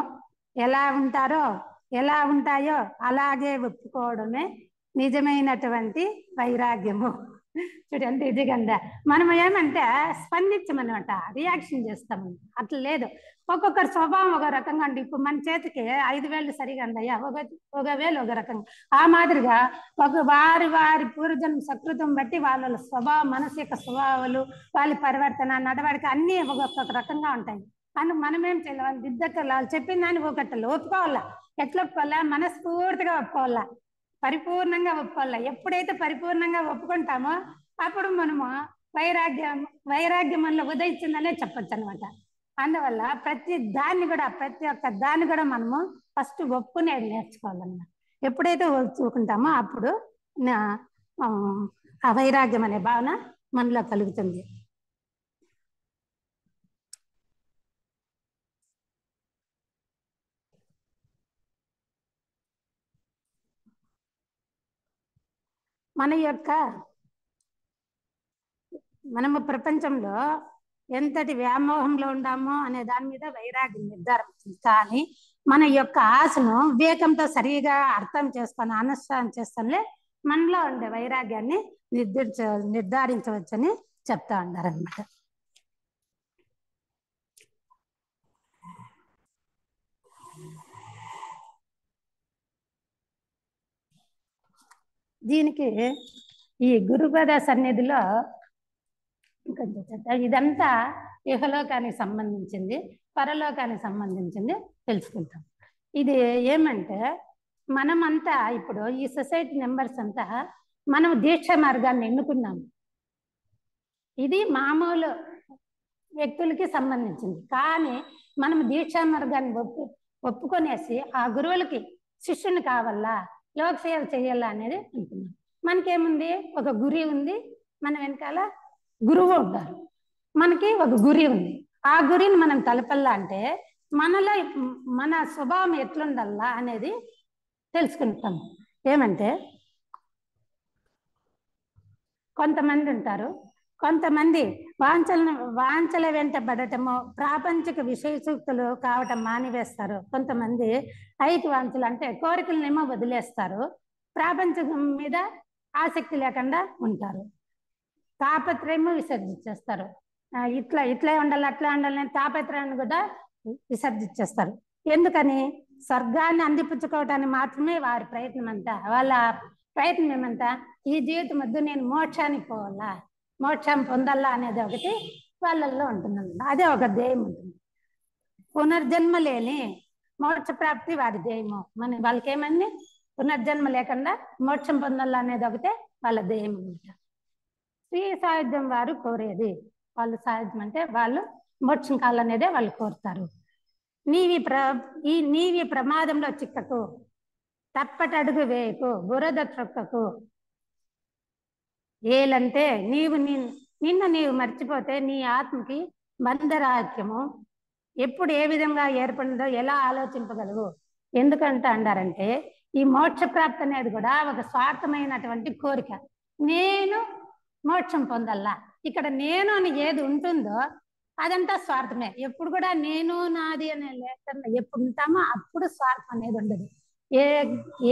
ఎలా ఉంటాయో అలాగే ఒప్పుకోవడమే నిజమైనటువంటి వైరాగ్యము. చూడండి, ఇది గందా మనం ఏమంటే స్పందించమన్నమాట, రియాక్షన్ చేస్తాము. అట్లా లేదు, ఒక్కొక్కరి స్వభావం ఒక రకంగా అంటే ఇప్పుడు మన చేతికి 5 వేలు సరిగా అందయ్యా, ఒక వేలు ఒక రకంగా, ఆ మాదిరిగా వారి పూర్వజన్మ సకృతం బట్టి వాళ్ళ స్వభావం, మనసు యొక్క స్వభావాలు, వాళ్ళ పరివర్తన, నడవడిక అన్నీ ఒక్కొక్క రకంగా ఉంటాయి. అని మనమేం చేయాలి, వాళ్ళు దిద్దకల్లా వాళ్ళు చెప్పిన దాన్ని ఒకటలు ఒప్పుకోవాలా. ఎట్లా ఒప్పుకోవాలా, మనస్ఫూర్తిగా ఒప్పుకోవాలా, పరిపూర్ణంగా ఒప్పుకోవాలా. ఎప్పుడైతే పరిపూర్ణంగా ఒప్పుకుంటామో అప్పుడు మనము వైరాగ్యంలో ఉదయించిందనే చెప్పచ్చు అనమాట. అందువల్ల ప్రతి ఒక్క దాన్ని కూడా మనము ఫస్ట్ ఒప్పుకునేది నేర్చుకోవాలన్నమాట. ఎప్పుడైతే ఒప్పుకుంటామో అప్పుడు ఆ వైరాగ్యం అనే భావన మనలో కలుగుతుంది. మనము ప్రపంచంలో ఎంతటి వ్యామోహంలో ఉండామో అనే దాని మీద వైరాగ్యం నిర్ధారిస్తుంది. కానీ మన యొక్క ఆశను వివేకంతో సరిగా అర్థం చేసుకొని అనుష్ఠానం చేస్తాంలే మనలో ఉండే వైరాగ్యాన్ని నిర్ధారించవచ్చని చెప్తా ఉన్నారనమాట. దీనికి ఈ గురుపద సన్నిధిలో ఇదంతా ఇహలోకానికి సంబంధించింది, పరలోకానికి సంబంధించింది తెలుసుకుంటాం. ఇది ఏమంటే మనమంతా ఇప్పుడు ఈ సొసైటీ మెంబర్స్ అంతా మనం దీక్ష మార్గాన్ని ఎన్నుకున్నాము. ఇది మామూలు వ్యక్తులకి సంబంధించింది. కానీ మనం దీక్షా మార్గాన్ని ఒప్పుకొనేసి ఆ గురువులకి శిష్యుని కావాలా, లోక సేవ చేయాలా అనేది అనుకున్నాం. మనకేముంది, ఒక గురి ఉంది, మన వెనకాల గురువు ఉంటారు, మనకి ఒక గురి ఉంది. ఆ గురిని మనం తలపల్లా అంటే మనలో మన స్వభావం ఎట్లుండల్లా అనేది తెలుసుకుంటాం. ఏమంటే కొంతమంది ఉంటారు, కొంతమంది వాంఛల వెంట పడటము, ప్రాపంచిక విషయసూక్తులు కావటం మానివేస్తారు. కొంతమంది ఐకి వాంఛలు అంటే కోరికలనేమో వదిలేస్తారు, ప్రాపంచకం మీద ఆసక్తి లేకుండా ఉంటారు. తాపత్రయము విసర్జించేస్తారు. ఇట్లా ఉండాలి అట్లా ఉండాలని తాపత్రయాన్ని కూడా విసర్జించేస్తారు. ఎందుకని? స్వర్గాన్ని అందిపుచ్చుకోవటానికి మాత్రమే వారి ప్రయత్నం అంతా. వాళ్ళ ప్రయత్నం ఏమంతా, ఈ జీవితం వద్దు, నేను మోక్షానికి పోవాలా, మోక్షం పొందాలా అనేది ఒకటి వాళ్ళల్లో ఉంటుందన్నమాట. అదే ఒక ధ్యేయం ఉంటుంది. పునర్జన్మ లేని మోక్ష ప్రాప్తి వారి ధ్యేయము. వాళ్ళకి ఏమని పునర్జన్మ లేకుండా మోక్షం పొందాలా అనేది ఒకటే వాళ్ళ ధ్యేయం అనమాట. శ్రీ సాయుధ్యం వారు కోరేది, వాళ్ళు సాయుధ్యం అంటే వాళ్ళు మోక్షం కావాలనేదే వాళ్ళు కోరుతారు. నీవి ప్రమాదంలో చిక్కకు, తప్పటడుగు వేయకు, బురద త్రొక్కకు. ఏలంటే నిన్ను నీవు మర్చిపోతే నీ ఆత్మకి బంధరాహిత్యము ఎప్పుడు ఏ విధంగా ఏర్పడిందో ఎలా ఆలోచింపగలవు. ఎందుకంటే అంటారంటే ఈ మోక్ష ప్రాప్తి అనేది కూడా ఒక స్వార్థమైనటువంటి కోరిక. నేను మోక్షం పొందల్లా, ఇక్కడ నేను అని ఏది ఉంటుందో అదంతా స్వార్థమే. ఎప్పుడు కూడా నేను నాది అనే లేకుండా ఎప్పుడు ఉంటామో అప్పుడు స్వార్థం అనేది ఉండదు.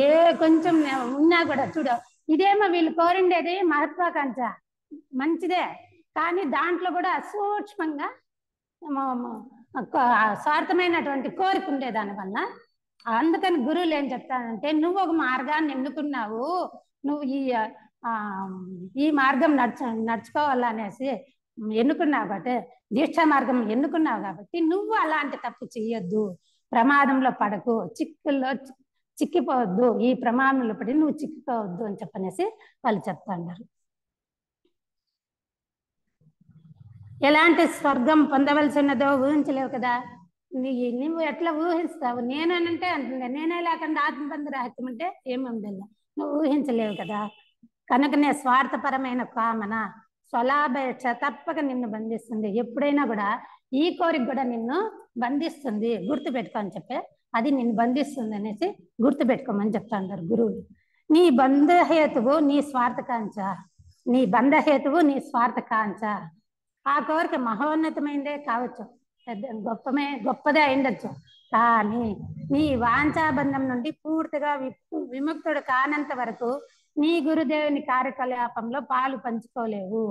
ఏ కొంచెం ఉన్నా కూడా చూడు, ఇదేమో వీళ్ళు కోరిండేది మహత్వాకాంక్ష మంచిదే, కానీ దాంట్లో కూడా సూక్ష్మంగా స్వార్థమైనటువంటి కోరిక ఉండే దానివల్ల. అందుకని గురువులు ఏం చెప్తానంటే, నువ్వు ఒక మార్గాన్ని ఎన్నుకున్నావు, నువ్వు ఈ మార్గం నడుచుకోవాలనేసి ఎన్నుకున్నావు కాబట్టి, దీక్షా మార్గం ఎన్నుకున్నావు కాబట్టి నువ్వు అలాంటి తప్పు చెయ్యొద్దు, ప్రమాదంలో పడకు, చిక్కిపోవద్దు, ఈ ప్రమాదంలో పడి నువ్వు చిక్కిపోవద్దు అని చెప్పనేసి వాళ్ళు చెప్తా ఉన్నారు. ఎలాంటి స్వర్గం పొందవలసి ఉన్నదో ఊహించలేవు కదా. నువ్వు ఎట్లా ఊహిస్తావు? నేనంటే అంటుంది, నేనే లేకుండా ఆత్మబంధ రహితం అంటే ఏముండల్లా, నువ్వు ఊహించలేవు కదా. కనుకనే స్వార్థపరమైన కామన స్వలాభేక్ష తప్పక నిన్ను బంధిస్తుంది. ఎప్పుడైనా కూడా ఈ కోరిక కూడా నిన్ను బంధిస్తుంది, గుర్తుపెట్టుకోని చెప్పే, అది నిన్ను బంధిస్తుంది అనేసి గుర్తుపెట్టుకోమని చెప్తా ఉంటారు గురువులు. నీ బంధహేతువు నీ స్వార్థకాంక్ష, నీ బంధహేతువు నీ స్వార్థకాంక్ష. ఆ కోరిక మహోన్నతమైందే కావచ్చు, గొప్పదే అయిండొచ్చు, కానీ నీ వాంఛాబంధం నుండి పూర్తిగా విముక్తుడు కానంత వరకు నీ గురుదేవుని కార్యకలాపంలో పాలు పంచుకోలేవు.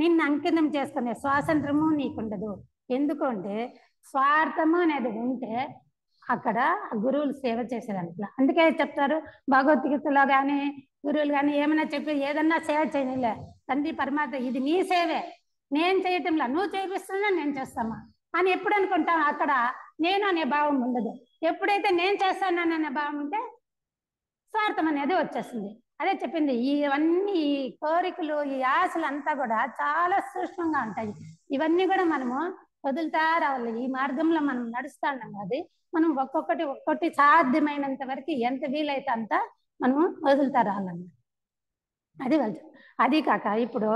నిన్ను అంకితం చేసుకునే స్వాతంత్రము నీకుండదు. ఎందుకంటే స్వార్థము అనేది ఉంటే అక్కడ గురువులు సేవ చేసేదాంట్లో. అందుకే చెప్తారు భగవద్గీతలో కానీ గురువులు కానీ ఏమైనా చెప్పి ఏదన్నా సేవ చేయనిలే, తండ్రి పరమాత్మ ఇది నీ సేవే, నేను చేయటంలా, నువ్వు చేపిస్తున్నా నేను చేస్తామా అని ఎప్పుడు అనుకుంటాం. అక్కడ నేను అనే భావం ఉండదు. ఎప్పుడైతే నేను చేస్తాననే భావం ఉంటే స్వార్థం అనేది వచ్చేస్తుంది. అదే చెప్పింది, ఇవన్నీ ఈ కోరికలు ఈ ఆశలు అంతా కూడా చాలా సూక్ష్మంగా ఉంటాయి. ఇవన్నీ కూడా మనము వదులుతా రావాలి. ఈ మార్గంలో మనం నడుస్తా ఉన్నాం అది మనం ఒక్కొక్కటి సాధ్యమైనంత వరకు ఎంత వీలైతే అంత మనము వదులుతా రావాలన్న. అది వాళ్ళు అది కాక ఇప్పుడు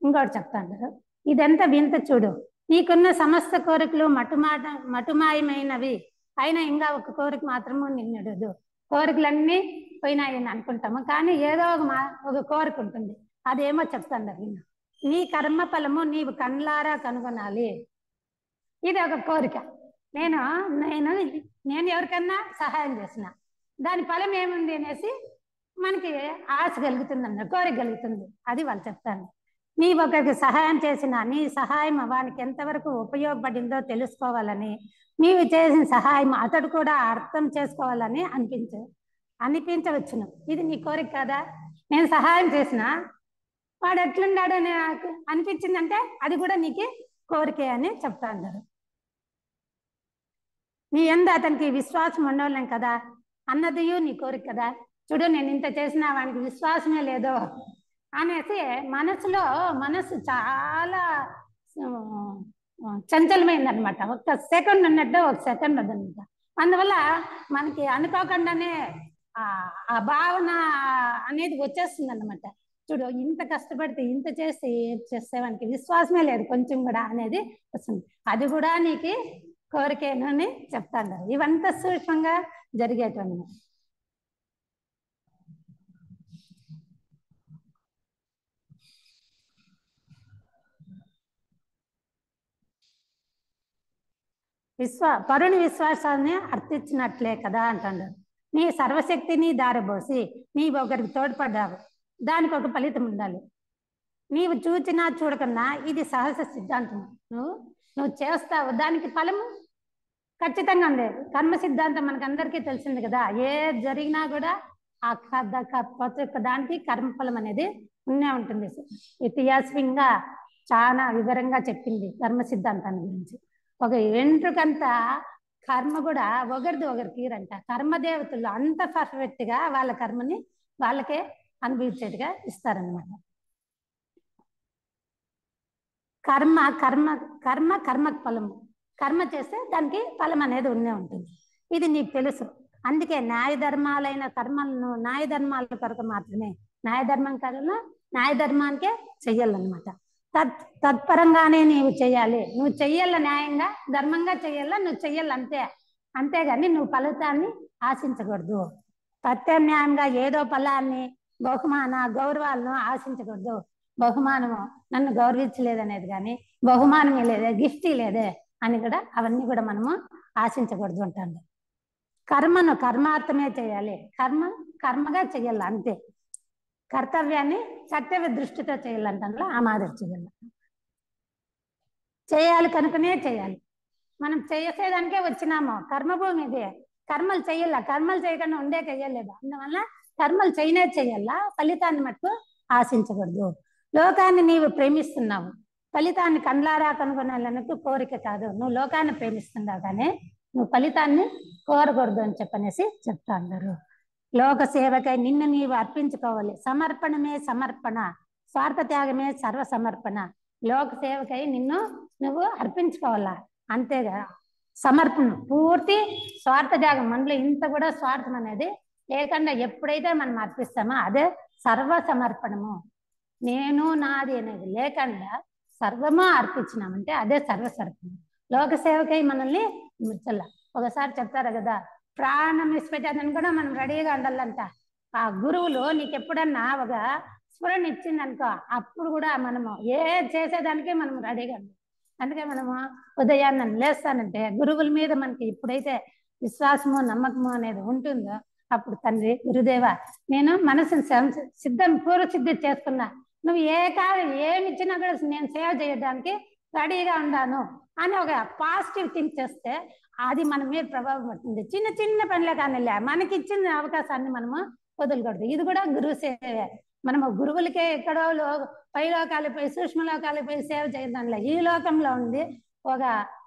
ఇంకోటి చెప్తాను, ఇదంతా వింత చూడు, నీకున్న సమస్త కోరికలు మటుమాయమైనవి, అయినా ఇంకా ఒక కోరిక మాత్రము నిన్నడదు. కోరికలన్నీ పోయినాయని అనుకుంటాము, కానీ ఏదో ఒక కోరిక ఉంటుంది. అదేమో చెప్తాను విన్న, నీ కర్మ ఫలము నీవు కళ్ళారా కనుగొనాలి. ఇది ఒక కోరిక. నేను ఎవరికన్నా సహాయం చేసిన దాని ఫలం ఏముంది అనేసి మనకి ఆశ కలుగుతుంది, కోరిక కలుగుతుంది. అది వాళ్ళు చెప్తాను. నీవు ఒకరికి సహాయం చేసిన నీ సహాయం వానికి ఎంతవరకు ఉపయోగపడిందో తెలుసుకోవాలని, నీవు చేసిన సహాయం అతడు కూడా అర్థం చేసుకోవాలని అనిపించవచ్చును. ఇది నీ కోరిక కదా. నేను సహాయం చేసిన వాడు ఎట్లున్నాడు అని నాకు అనిపించిందంటే అది కూడా నీకు కోరికే అని చెప్తా ఉంటారు. నీ ఎందు అతనికి విశ్వాసం ఉండలేం కదా అన్నది నీ కోరిక కదా. చూడు నేను ఇంత చేసినా వానికి విశ్వాసమే లేదో అనేసి మనసు చాలా చంచలమైందనమాట. ఒక్క సెకండ్ ఉన్నట్టు ఒక సెకండ్ అదనమాట. అందువల్ల మనకి అనుకోకుండానే ఆ భావన అనేది వచ్చేస్తుంది అన్నమాట. చూడు ఇంత కష్టపడితే ఇంత చేస్తే వానికి విశ్వాసమే లేదు కొంచెం కూడా అనేది వస్తుంది. అది కూడా నీకు కోరికేనని చెప్తాను. ఇవంతా సూక్ష్మంగా జరిగేటువంటి. పరుని విశ్వాసాన్ని అర్థించినట్లే కదా అంటాడు. నీ సర్వశక్తిని దారబోసి నీవు ఒకరికి తోడ్పడ్డావు, దానికి ఒక ఫలితం ఉండాలి. నీవు చూచినా చూడకున్నా ఇది సహజ సిద్ధాంతం. నువ్వు చేస్తావు, దానికి ఫలము ఖచ్చితంగా ఉండేది. కర్మ సిద్ధాంతం మనకు అందరికీ తెలిసింది కదా. ఏ జరిగినా కూడా ఆ ప్రతి ఒక్క దానికి కర్మఫలం అనేది ఉన్నే ఉంటుంది. ఇతిహాసంగా చాలా వివరంగా చెప్పింది కర్మ సిద్ధాంతాన్ని గురించి. ఒక వెంట్రుకంతా కర్మ కూడా ఒకరిది ఒకరు తీరంట. కర్మదేవతలు అంత పర్ఫెక్ట్ గా వాళ్ళ కర్మని వాళ్ళకే అనుభవించేట్టుగా ఇస్తారనమాట. కర్మ కర్మ కర్మ కర్మకు ఫలము. కర్మ చేస్తే దానికి ఫలం అనేది ఉన్నే ఉంటుంది. ఇది నీకు తెలుసు. అందుకే న్యాయధర్మాలైన కర్మలను న్యాయధర్మాల కొరకు మాత్రమే, న్యాయధర్మం కర్మ న్యాయధర్మానికే చెయ్యాలన్నమాట. తత్పరంగానే నీవు చెయ్యాలి. నువ్వు చెయ్యాల, న్యాయంగా ధర్మంగా చెయ్యాల, నువ్వు చెయ్యాలి అంతే. అంతేగాని నువ్వు ఫలితాన్ని ఆశించకూడదు. ప్రత్యామ్నాయంగా ఏదో ఫలాన్ని బహుమాన గౌరవాలను ఆశించకూడదు. బహుమానము నన్ను గౌరవించలేదనేది కానీ, బహుమానమే లేదే, గిఫ్ట్ లేదే అని కూడా అవన్నీ కూడా మనము ఆశించకూడదు అంటాడు. కర్మను కర్మార్థమే చేయాలి. కర్మగా చెయ్యాలి అంతే. కర్తవ్యాన్ని కర్తవ్య దృష్టితో చేయాలంటాను. ఆ మాదిరి చేయాలి కనుకనే చేయాలి. మనం చేసేదానికే వచ్చినాము. కర్మభూమి ఇదే. కర్మలు చెయ్యాల, కర్మలు చేయకుండా ఉండే చెయ్యలేదు. అందువల్ల కర్మలు చెయ్యాలా, ఫలితాన్ని మటుకు ఆశించకూడదు. లోకాన్ని నీవు ప్రేమిస్తున్నావు, ఫలితాన్ని కండ్లారా కనుగొనాలన్నట్టు కోరిక కాదు. నువ్వు లోకాన్ని ప్రేమిస్తున్నావు కానీ నువ్వు ఫలితాన్ని కోరకూడదు అని చెప్పనేసి చెప్తా అన్నారు. లోక సేవకై నిన్ను నీవు అర్పించుకోవాలి. సమర్పణమే సమర్పణ, స్వార్థ త్యాగమే సర్వ సమర్పణ. లోక సేవకై నిన్ను నువ్వు అర్పించుకోవాలా, అంతేగా సమర్పణ. పూర్తి స్వార్థ త్యాగం. మనలో ఇంత కూడా స్వార్థం అనేది లేకుండా ఎప్పుడైతే మనం అర్పిస్తామో అదే సర్వ సమర్పణము. నేను నాది అనేది లేకుండా సర్వమా అర్పించినామంటే అదే సర్వసర్పణం. లోక సేవకై మనల్ని ముచ్చల్ల. ఒకసారి చెప్తారు కదా, ప్రాణం ఇచ్చిపెట్టేదని కూడా మనం రెడీగా ఉండాలంట. ఆ గురువులు నీకు ఎప్పుడన్నా ఒక స్ఫురణ ఇచ్చిందనుకో, అప్పుడు కూడా మనము ఏ చేసేదానికి మనం రెడీగా ఉండాలి. అందుకే మనము ఉదయాన్నే లేస్తానంటే గురువుల మీద మనకి ఎప్పుడైతే విశ్వాసము నమ్మకము అనేది ఉంటుందో అప్పుడు తండ్రి గురుదేవ నేను మనసుని పూర్వసిద్ధి చేసుకున్నా, నువ్వు ఏ కాలం ఏమి ఇచ్చినా కూడా నేను సేవ చేయడానికి రెడీగా ఉన్నాను అని ఒక పాజిటివ్ థింక్ చేస్తే అది మన మీద ప్రభావం పడుతుంది. చిన్న చిన్న పనులే కానీ మనకి ఇచ్చిన అవకాశాన్ని మనము వదలకూడదు. ఇది కూడా గురువు సేవే. మనము గురువులకే ఎక్కడో పై లోకాలపై సూక్ష్మ లోకాలపై సేవ చేయడంలే. ఈ లోకంలో ఉంది ఒక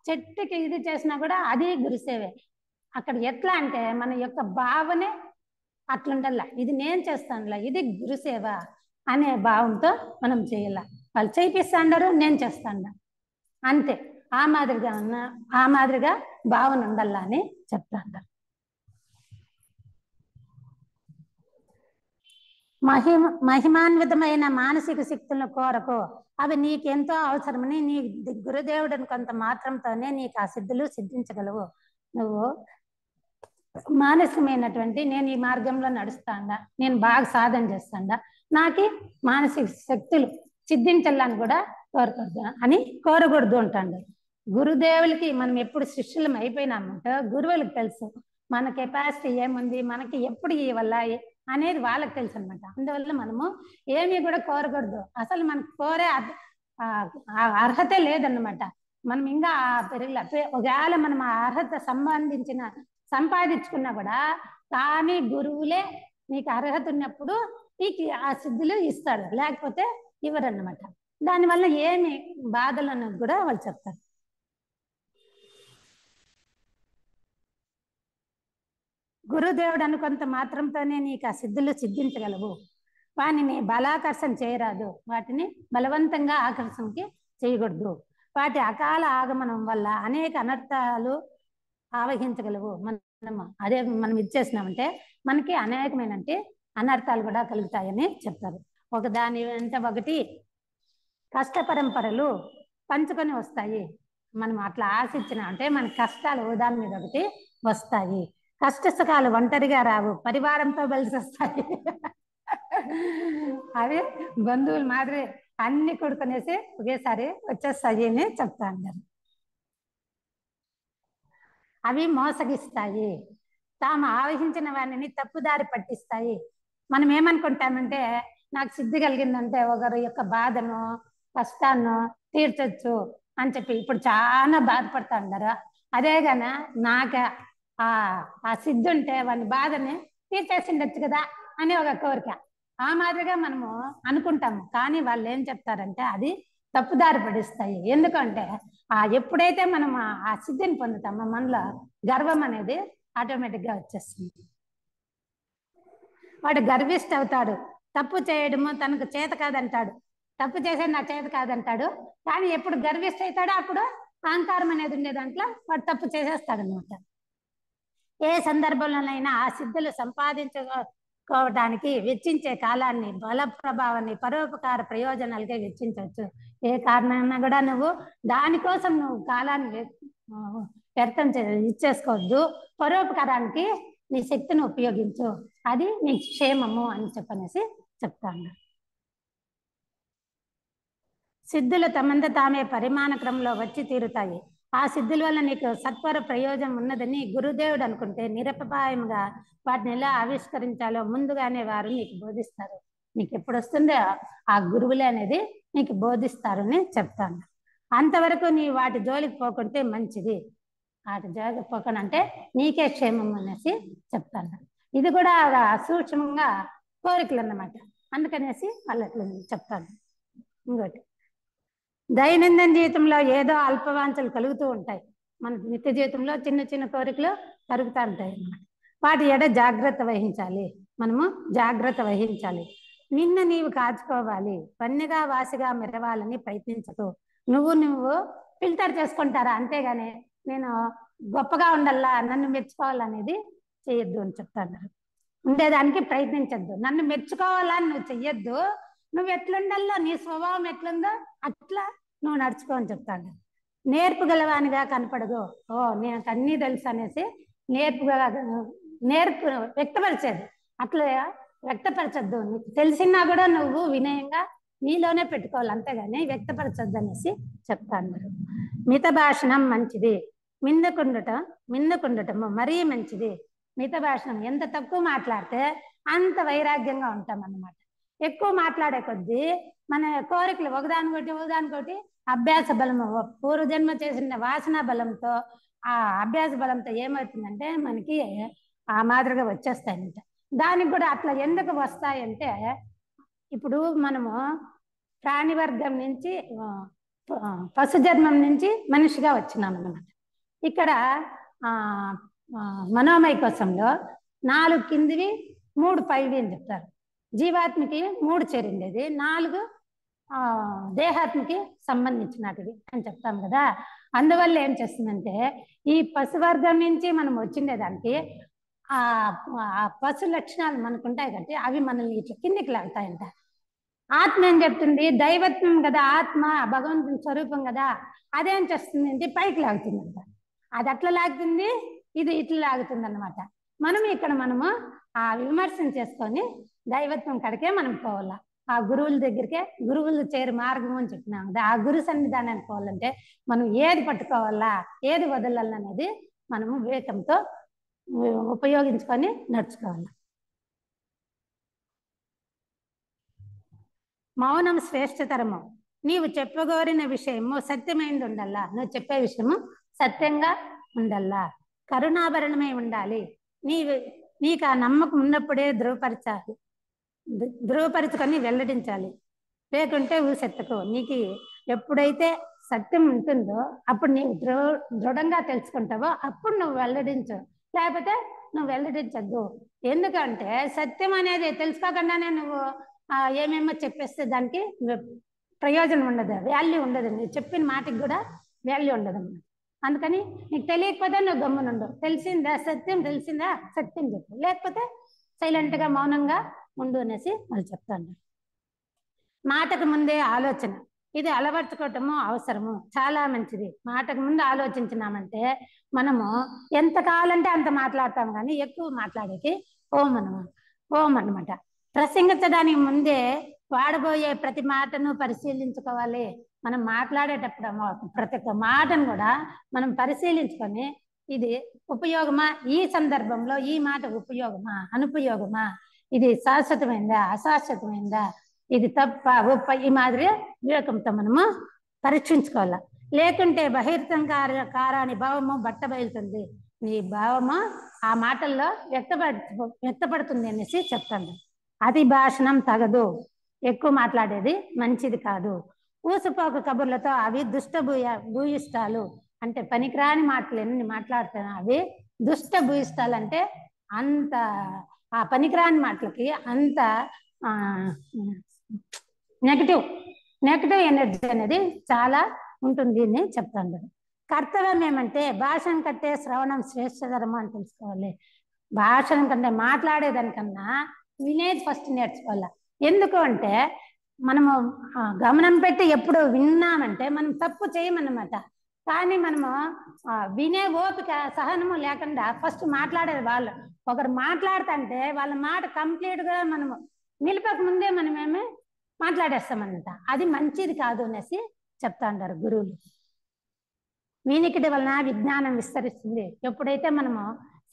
చెట్టుకి ఇది చేసినా కూడా అది గురుసేవే. అక్కడ ఎట్లా అంటే మన యొక్క భావనే అట్లుండల్లా. ఇది నేను చేస్తానులా, ఇది గురుసేవ అనే భావంతో మనం చేయాల. వాళ్ళు చేయిస్తాండారు, నేను చేస్తాను అంతే. ఆ మాదిరిగా భావన ఉండాలా అని చెప్తాండారు. మహిమాన్వితమైన మానసిక శక్తులను కోరకు, అవి నీకెంతో అవసరమని నీ గురుదేవుడిని కొంత మాత్రంతోనే నీకు ఆ సిద్ధులు సిద్ధించగలవు. నువ్వు మానసికమైనటువంటి నేను ఈ మార్గంలో నడుస్తాండా, నేను బాగా సాధన చేస్తాండా, నాకు మానసిక శక్తులు సిద్ధించాలని కూడా కోరకూడదు అంటాడు. గురుదేవులకి మనం ఎప్పుడు శిష్యులం అయిపోయినామంటే గురువులకు తెలుసు మన కెపాసిటీ ఏముంది, మనకి ఎప్పుడు ఇవ్వాల అనేది వాళ్ళకి తెలుసు అనమాట. అందువల్ల మనము ఏమీ కూడా కోరకూడదు. అసలు మనకు కోరే అర్హతే లేదన్నమాట. మనం ఇంకా పెరగల. ఒకవేళ మనం ఆ అర్హత సంపాదించుకున్నా కూడా కానీ గురువులే నీకు అర్హత ఉన్నప్పుడు నీకు ఆ సిద్ధులు ఇస్తాడు, లేకపోతే ఇవ్వరన్నమాట. దానివల్ల ఏమి బాధలను కూడా వాళ్ళు చెప్తారు. గురుదేవుడు అనుకొంత మాత్రంతోనే నీకు ఆ సిద్ధులు సిద్ధించగలవు. వాటిని బలాకర్షణ చేయరాదు, వాటిని బలవంతంగా ఆకర్షణకి చేయకూడదు. వాటి అకాల ఆగమనం వల్ల అనేక అనర్థాలు ఆవహించగలవు. మనం ఇచ్చేసినామంటే మనకి అనేకమైన అనర్థాలు కూడా కలుగుతాయని చెప్తారు. ఒకదాని అంటే ఒకటి కష్ట పరంపరలు పంచుకొని వస్తాయి. మనం అట్లా ఆశించినామంటే మన కష్టాలు దాని మీద ఒకటి వస్తాయి. కష్ట సుఖాలు ఒంటరిగా రావు, పరివారంతో కలిసి వస్తాయి. అవి బంధువులు మాదిరి అన్ని కొడుకునేసి ఒకేసారి వచ్చేస్తాయి అని చెప్తా అన్నారు. అవి మోసగిస్తాయి, తాము ఆవహించిన వారిని తప్పుదారి పట్టిస్తాయి. మనం ఏమనుకుంటామంటే నాకు సిద్ధి కలిగిందంటే ఒకరి యొక్క బాధను కష్టాన్ని తీర్చొచ్చు అని చెప్పి ఇప్పుడు చాలా బాధపడతా ఉంటారు. అదే గాన నాకు ఆ సిద్ధి ఉంటే వాని బాధని తీర్చేసిండొచ్చు కదా అని ఒక కోరిక. ఆ మాదిరిగా మనము అనుకుంటాము, కానీ వాళ్ళు ఏం చెప్తారంటే అది తప్పుదారి పడిస్తాయి. ఎందుకంటే ఎప్పుడైతే మనం ఆ సిద్ధిని పొందుతామో మనలో గర్వం అనేది ఆటోమేటిక్గా వచ్చేస్తుంది. వాడు గర్విష్ట అవుతాడు, తప్పు చేయడము తనకు చేత కాదంటాడు, తప్పు చేసేది నా చేత కాదంటాడు. కానీ ఎప్పుడు గర్విష్ట అవుతాడో అప్పుడు అహంకారం అనేది ఉండే దాంట్లో వాడు తప్పు చేసేస్తాడు అనమాట. ఏ సందర్భంలోనైనా ఆ సిద్ధులు సంపాదించుకోవడానికి వెచ్చించే కాలాన్ని, బల ప్రభావాన్ని పరోపకార ప్రయోజనాలకే వెచ్చించవచ్చు. ఏ కారణమైనా కూడా నువ్వు దానికోసం నువ్వు కాలాన్ని వ్యర్థం ఇచ్చేసుకోవద్దు. పరోపకారానికి నీ శక్తిని ఉపయోగించు, అది నీ క్షేమము అని చెప్పనేసి చెప్తాను. సిద్ధులు తమంత తామే పరిమాణ క్రమంలో వచ్చి తీరుతాయి. ఆ సిద్ధుల వల్ల నీకు సత్వర ప్రయోజనం ఉన్నదని గురుదేవుడు అనుకుంటే నిరపపాయంగా వాటిని ఎలా ఆవిష్కరించాలో ముందుగానే వారు నీకు బోధిస్తారు. నీకు ఎప్పుడు వస్తుందో ఆ గురువులే అనేది నీకు బోధిస్తారని చెప్తాను. అంతవరకు నీ వాటి జోలికి పోకుంటే మంచిది. వాటి జోలికి పోకుండా అంటే నీకే క్షేమం అనేసి చెప్తాను. ఇది కూడా సూక్ష్మంగా కోరికలు అన్నమాట, అందుకనేసి వాళ్ళు అట్లా చెప్తాను. ఇంకోటి, దైనందిన జీవితంలో ఏదో అల్పవాంఛలు కలుగుతూ ఉంటాయి. మన నిత్య జీవితంలో చిన్న చిన్న కోరికలు కలుగుతూ ఉంటాయి అన్నమాట. వాటి ఎడ జాగ్రత్త వహించాలి, మనము జాగ్రత్త వహించాలి. నిన్ను నీవు కాచుకోవాలి, పన్నిగా వాసిగా మెరవాలని ప్రయత్నించదు. నువ్వు ఫిల్టర్ చేసుకుంటారా, అంతేగాని నేను గొప్పగా ఉండాలా, నన్ను మెచ్చుకోవాలనేది చెయ్యొద్దు అని చెప్తాను. ఉండేదానికి ప్రయత్నించద్దు, నన్ను మెచ్చుకోవాలని నువ్వు చెయ్యొద్దు. నువ్వు ఎట్లుండాలో, నీ స్వభావం ఎట్లుందో అట్లా నువ్వు నడుచుకో అని చెప్తాడు. నేర్పు గలవానిగా కనపడదు. నాకు అన్నీ తెలుసు అనేసి నేర్పు వ్యక్తపరిచేది అట్లా వ్యక్తపరచద్దు. నీకు తెలిసినా కూడా నువ్వు వినయంగా నీలోనే పెట్టుకోవాలి, అంతేగాని వ్యక్తపరచద్దు అనేసి చెప్తాను. మిత భాషణం మంచిది, మిందుకుండటము మరీ మంచిది. మిత భాషణం ఎంత తక్కువ మాట్లాడితే అంత వైరాగ్యంగా ఉంటాం అన్నమాట. ఎక్కువ మాట్లాడే కొద్దీ మన కోరికలు ఒకదానికొకటి అభ్యాస బలము, పూర్వజన్మ చేసిన వాసన బలంతో ఆ అభ్యాస బలంతో ఏమవుతుందంటే మనకి ఆ మాదిరిగా వచ్చేస్తాయంట. దానికి కూడా అట్లా ఎందుకు వస్తాయంటే ఇప్పుడు మనము ప్రాణివర్గం నుంచి పశుజన్మం నుంచి మనిషిగా వచ్చినాం అన్నమాట. ఇక్కడ మనోమయ కోశంలో 4 కిందివి 3 పైవి అని చెప్తారు. జీవాత్మకి 3 చేరిండేది, 4 దేహాత్మకి సంబంధించినటివి అని చెప్తాం కదా. అందువల్ల ఏం చేస్తుందంటే ఈ పశువర్గం నుంచి మనం వచ్చిండేదానికి ఆ పశు లక్షణాలు మనకు ఉంటాయి కాబట్టి అవి మనల్ని ఇట్లా కిందికి లాగుతాయంట. ఆత్మ ఏం చెప్తుంది, దైవత్వం కదా, ఆత్మ భగవంతుని స్వరూపం కదా, అదేం చేస్తుంది అంటే పైకి లాగుతుందంట. అది అట్లా లాగుతుంది, ఇది ఇట్లా లాగుతుంది అన్నమాట. మనము ఆ విమర్శన చేసుకొని దైవత్వం కడికే మనం పోవాలా. ఆ గురువుల దగ్గరికే, గురువులు చేరు మార్గం అని చెప్పినాం కదా. ఆ గురు సన్నిధానానికి పోవాలంటే మనం ఏది పట్టుకోవాలా, ఏది వదలాలనేది మనము వివేకంతో ఉపయోగించుకొని నడుచుకోవాలి. మౌనం శ్రేష్టతరము. నీవు చెప్పగోరిన విషయము సత్యమైంది ఉండాలా, నువ్వు చెప్పే విషయము సత్యంగా ఉండాలా, కరుణాభరణమై ఉండాలి. నీకు ఆ నమ్మకం ఉన్నప్పుడే ధృవపరచుకొని వెల్లడించాలి, లేకుంటే ఊసెత్తకు. నీకు ఎప్పుడైతే సత్యం ఉంటుందో అప్పుడు నీవు దృఢంగా తెలుసుకుంటావో అప్పుడు నువ్వు వెల్లడించు, లేకపోతే నువ్వు వెల్లడించద్దు. ఎందుకంటే సత్యం అనేది తెలుసుకోకుండానే నువ్వు ఏమేమో చెప్పేస్తే దానికి ప్రయోజనం ఉండదు, వాల్యూ ఉండదు. నువ్వు చెప్పిన మాటకి కూడా వాల్యూ ఉండదు అన్నమాట. అందుకని నీకు తెలియకపోతే నువ్వు గమ్మునుండు, తెలిసిందా సత్యం, తెలిసిందా సత్యం చెప్పు, లేకపోతే సైలెంట్గా మౌనంగా ఉండు అనేసి వాళ్ళు చెప్తాను. మాటకు ముందే ఆలోచన, ఇది అలవర్చుకోవటము అవసరము, చాలా మంచిది. మాటకు ముందు ఆలోచించినామంటే మనము ఎంత కావాలంటే అంత మాట్లాడతాం, కానీ ఎక్కువ మాట్లాడేకి ఓం అనమాట. ప్రసంగించడానికి ముందే వాడబోయే ప్రతి మాటను పరిశీలించుకోవాలి. మనం మాట్లాడేటప్పుడు ప్రతి ఒక్క మాటను కూడా మనం పరిశీలించుకొని ఇది ఉపయోగమా, ఈ సందర్భంలో ఈ మాట ఉపయోగమా అనుపయోగమా, ఇది శాశ్వతమైందా అశాశ్వతమైందా, ఇది తప్ప ఒప్ప, ఈ మాదిరి వివేకంతో మనము పరీక్షించుకోవాలి. లేకుంటే కారాని భావము బట్ట బయలుతుంది, నీ భావము ఆ మాటల్లో వ్యక్తపడుతుంది అనేసి చెప్తాను. అతి భాషణం తగదు, ఎక్కువ మాట్లాడేది మంచిది కాదు. ఊసుపోక కబుర్లతో అవి దుష్ట భూయిష్టాలు, అంటే పనికిరాని మాటలు ఎన్ని మాట్లాడుతున్నా అవి దుష్ట భూయిష్టాలు. అంటే అంత ఆ పనికిరాని మాటలకి అంత నెగటివ్ ఎనర్జీ అనేది చాలా ఉంటుంది అని చెప్తాను. కర్తవ్యం ఏమంటే భాషను కంటే శ్రవణం శ్రేష్టతరము అని తెలుసుకోవాలి. భాషను కంటే మాట్లాడేదానికన్నా వినేది ఫస్ట్ నేర్చుకోవాలి. ఎందుకు అంటే మనము గమనం పెట్టి ఎప్పుడు విన్నామంటే మనం తప్పు చేయమన్నమాట. కానీ మనము వినే ఓపిక సహనము లేకుండా ఫస్ట్ మాట్లాడేది వాళ్ళు ఒకరు మాట్లాడుతుంటే వాళ్ళ మాట కంప్లీట్గా మనము నిలపక ముందే మనమేమి మాట్లాడేస్తామన్నమాట. అది మంచిది కాదు అనేసి చెప్తా ఉంటారు గురువులు. వినికిడి వలన విజ్ఞానం విస్తరిస్తుంది. ఎప్పుడైతే మనము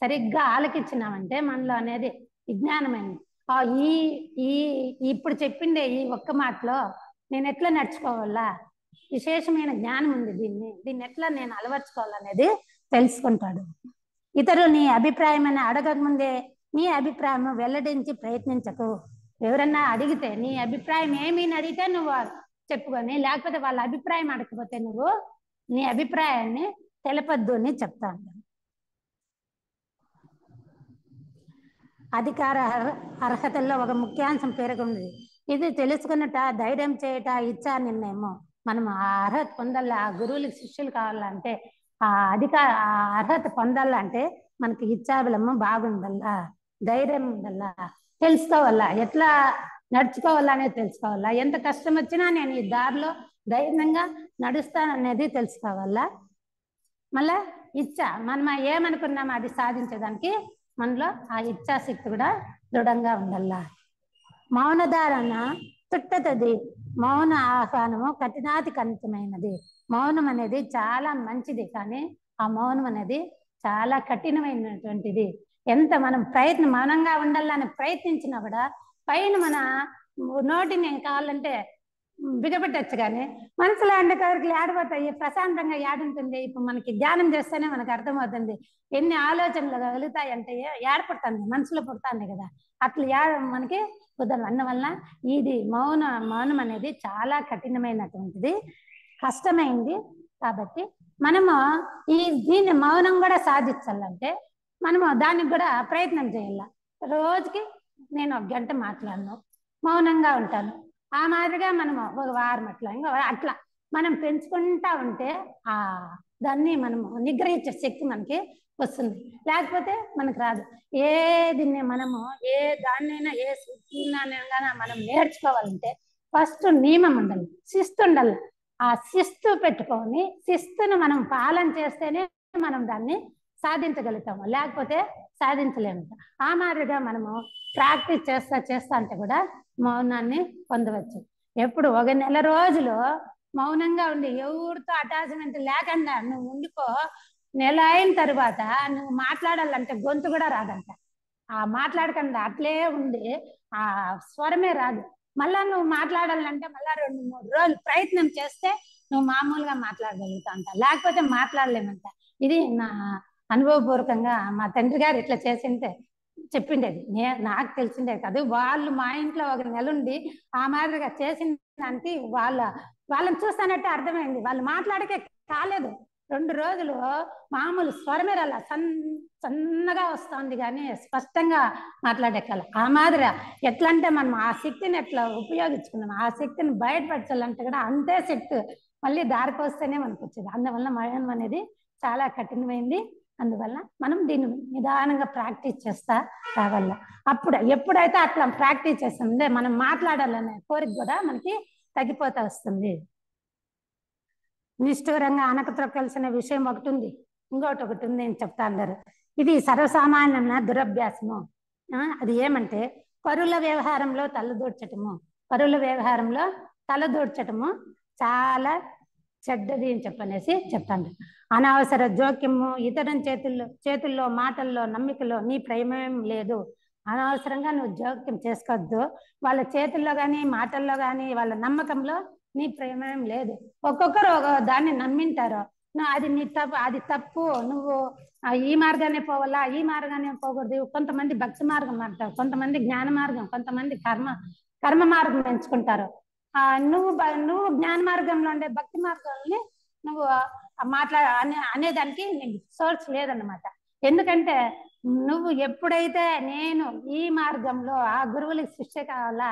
సరిగ్గా ఆలకించినామంటే మనలో అనేది విజ్ఞానమైంది. ఇప్పుడు చెప్పిండే ఈ ఒక్క మాటలో నేను ఎట్లా నడుచుకోవాలా, విశేషమైన జ్ఞానం ఉంది, దీన్ని ఎట్లా నేను అలవర్చుకోవాలనేది తెలుసుకుంటాడు. ఇతరులు నీ అభిప్రాయం అని అడగక ముందే నీ అభిప్రాయం వెల్లడించి ప్రయత్నించకు. ఎవరన్నా అడిగితే నీ అభిప్రాయం ఏమీ అడిగితే నువ్వు చెప్పుకొని, లేకపోతే వాళ్ళ అభిప్రాయం అడగకపోతే నువ్వు నీ అభిప్రాయాన్ని తెలపద్దు అని చెప్తా ఉంటాను. అధికార అర్హతల్లో ఒక ముఖ్యాంశం పేర్కొంది. ఇది తెలుసుకున్నట ధైర్యం చేయట ఇచ్చా నిర్ణయము. మనం ఆ అర్హత పొందాల, ఆ గురువులకి శిష్యులు కావాలంటే ఆ అర్హత పొందాలంటే మనకి ఇచ్చాబలము బాగుండల్లా, ధైర్యం ఉండల్లా, తెలుసుకోవాలా, ఎట్లా నడుచుకోవాలా అనేది తెలుసుకోవాలా, ఎంత కష్టం వచ్చినా నేను ఈ దారిలో ధైర్యంగా నడుస్తాననేది తెలుసుకోవాలా. మళ్ళా మనం ఏమనుకున్నామో అది సాధించడానికి మనలో ఆ ఇచ్ఛాశక్తి కూడా దృఢంగా ఉండాల. మౌనధారణ తుట్టతది, మౌన ఆహ్వానము కఠినాతి కఠినమైనది. మౌనం అనేది చాలా మంచిది, కానీ ఆ మౌనం అనేది చాలా కఠినమైనటువంటిది. ఎంత మనం మౌనంగా ఉండాలని ప్రయత్నించినా కూడా పైన మన నోటిని కావాలంటే బిగపెట్టచ్చు, కానీ మనసులో అంటే కదరికి ఏడిపోతాయి, ప్రశాంతంగా ఏడుంటుంది. ఇప్పుడు మనకి ధ్యానం చేస్తేనే మనకు అర్థమవుతుంది ఎన్ని ఆలోచనలు కలుగుతాయి అంటే ఏడపడుతుంది, మనసులో పుడుతుంది కదా, అట్లా మనకి కుదరదు. అందువల్ల ఇది మౌనం అనేది చాలా కఠినమైనటువంటిది, కష్టమైంది. కాబట్టి మనము దీన్ని మౌనం కూడా సాధించాలంటే మనము దానికి కూడా ప్రయత్నం చేయాల. రోజుకి నేను 1 గంట మాట్లాడను, మౌనంగా ఉంటాను. ఆ మాదిరిగా మనం ఒక వారం అట్లా మనం పెంచుకుంటా ఉంటే దాన్ని మనము నిగ్రహించే శక్తి మనకి వస్తుంది, లేకపోతే మనకు రాదు. మనము ఏ దాన్నైనా ఏ సూచనైనా మనం నేర్చుకోవాలంటే ఫస్ట్ నియమం ఉండాలి, శిస్తు ఉండాలి. ఆ శిస్తు పెట్టుకొని శిస్తును మనం పాలన చేస్తేనే మనం దాన్ని సాధించగలుగుతాము, లేకపోతే సాధించలేము. ఆ మాదిరిగా మనము ప్రాక్టీస్ చేస్తా అంటే కూడా మౌనాన్ని పొందవచ్చు. ఎప్పుడు 1 నెల రోజులు మౌనంగా ఉండి ఎవరితో అటాచ్మెంట్ లేకుండా నువ్వు ఉండిపో, నెల అయిన తర్వాత నువ్వు మాట్లాడాలంటే గొంతు కూడా రాదంట. ఆ మాట్లాడకుండా అట్లే ఉండి ఆ స్వరమే రాదు. మళ్ళా నువ్వు మాట్లాడాలంటే మళ్ళా 2-3 రోజులు ప్రయత్నం చేస్తే నువ్వు మామూలుగా మాట్లాడగలుగుతా అంట, లేకపోతే మాట్లాడలేమంట. ఇది నా అనుభవపూర్వకంగా మా తండ్రి గారు ఇట్లా చేసింటే చెప్పిండేది, నాకు తెలిసిండేది కాదు. వాళ్ళు మా ఇంట్లో 1 నెల ఉండి ఆ మాదిరిగా చేసిన దానికి వాళ్ళని చూస్తానంటే అర్థమైంది, వాళ్ళు మాట్లాడకే కాలేదు. 2 రోజులు మామూలు స్వరమే రాల, సన్నగా వస్తుంది కానీ స్పష్టంగా మాట్లాడేకాల. ఆ మాదిరి ఎట్లా అంటే మనం ఆ శక్తిని ఎట్లా ఉపయోగించుకున్నాం, ఆ శక్తిని బయటపరచాలంటే కూడా అంతే శక్తి మళ్ళీ దారికి వస్తేనే మనకు వచ్చేది. అందువల్ల మౌనం అనేది చాలా కఠినమైంది. అందువల్ల మనం దీన్ని నిదానంగా ప్రాక్టీస్ చేస్తా రావాల. ఎప్పుడైతే అట్లా ప్రాక్టీస్ చేస్తుందే మనం మాట్లాడాలనే కోరిక కూడా మనకి తగ్గిపోతా వస్తుంది. నిష్ఠూరంగా అనకతొక్కాల్సిన విషయం ఒకటి ఉంది, ఇంకోటి ఉంది అని చెప్తా అన్నారు. ఇది సర్వసామాన్యమైన దురభ్యాసము. అది ఏమంటే పరుల వ్యవహారంలో తలదూర్చటము. పరుల వ్యవహారంలో తలదూర్చటము చాలా చెడ్డది అని చెప్పనేసి చెప్తాను. అనవసర జోక్యము, ఇతరుల చేతుల్లో మాటల్లో నమ్మికలో నీ ప్రమేయం లేదు. అనవసరంగా నువ్వు జోక్యం చేసుకోవద్దు. వాళ్ళ చేతుల్లో కానీ మాటల్లో కానీ వాళ్ళ నమ్మకంలో నీ ప్రమేయం లేదు. ఒక్కొక్కరు ఒక దాన్ని నమ్మింటారు. అది నీ తప్పు, అది తప్పు, నువ్వు ఈ మార్గానే పోవాలా, ఈ మార్గానే పోకూడదు. కొంతమంది భక్తి మార్గం అంటారు, కొంతమంది జ్ఞాన మార్గం, కొంతమంది కర్మ మార్గం ఎంచుకుంటారు. నువ్వు జ్ఞాన మార్గంలో ఉండే భక్తి మార్గాలని నువ్వు అనేదానికి సోర్స్ లేదన్నమాట. ఎందుకంటే నువ్వు ఎప్పుడైతే నేను ఈ మార్గంలో ఆ గురువులకి శిష్య కావాలా,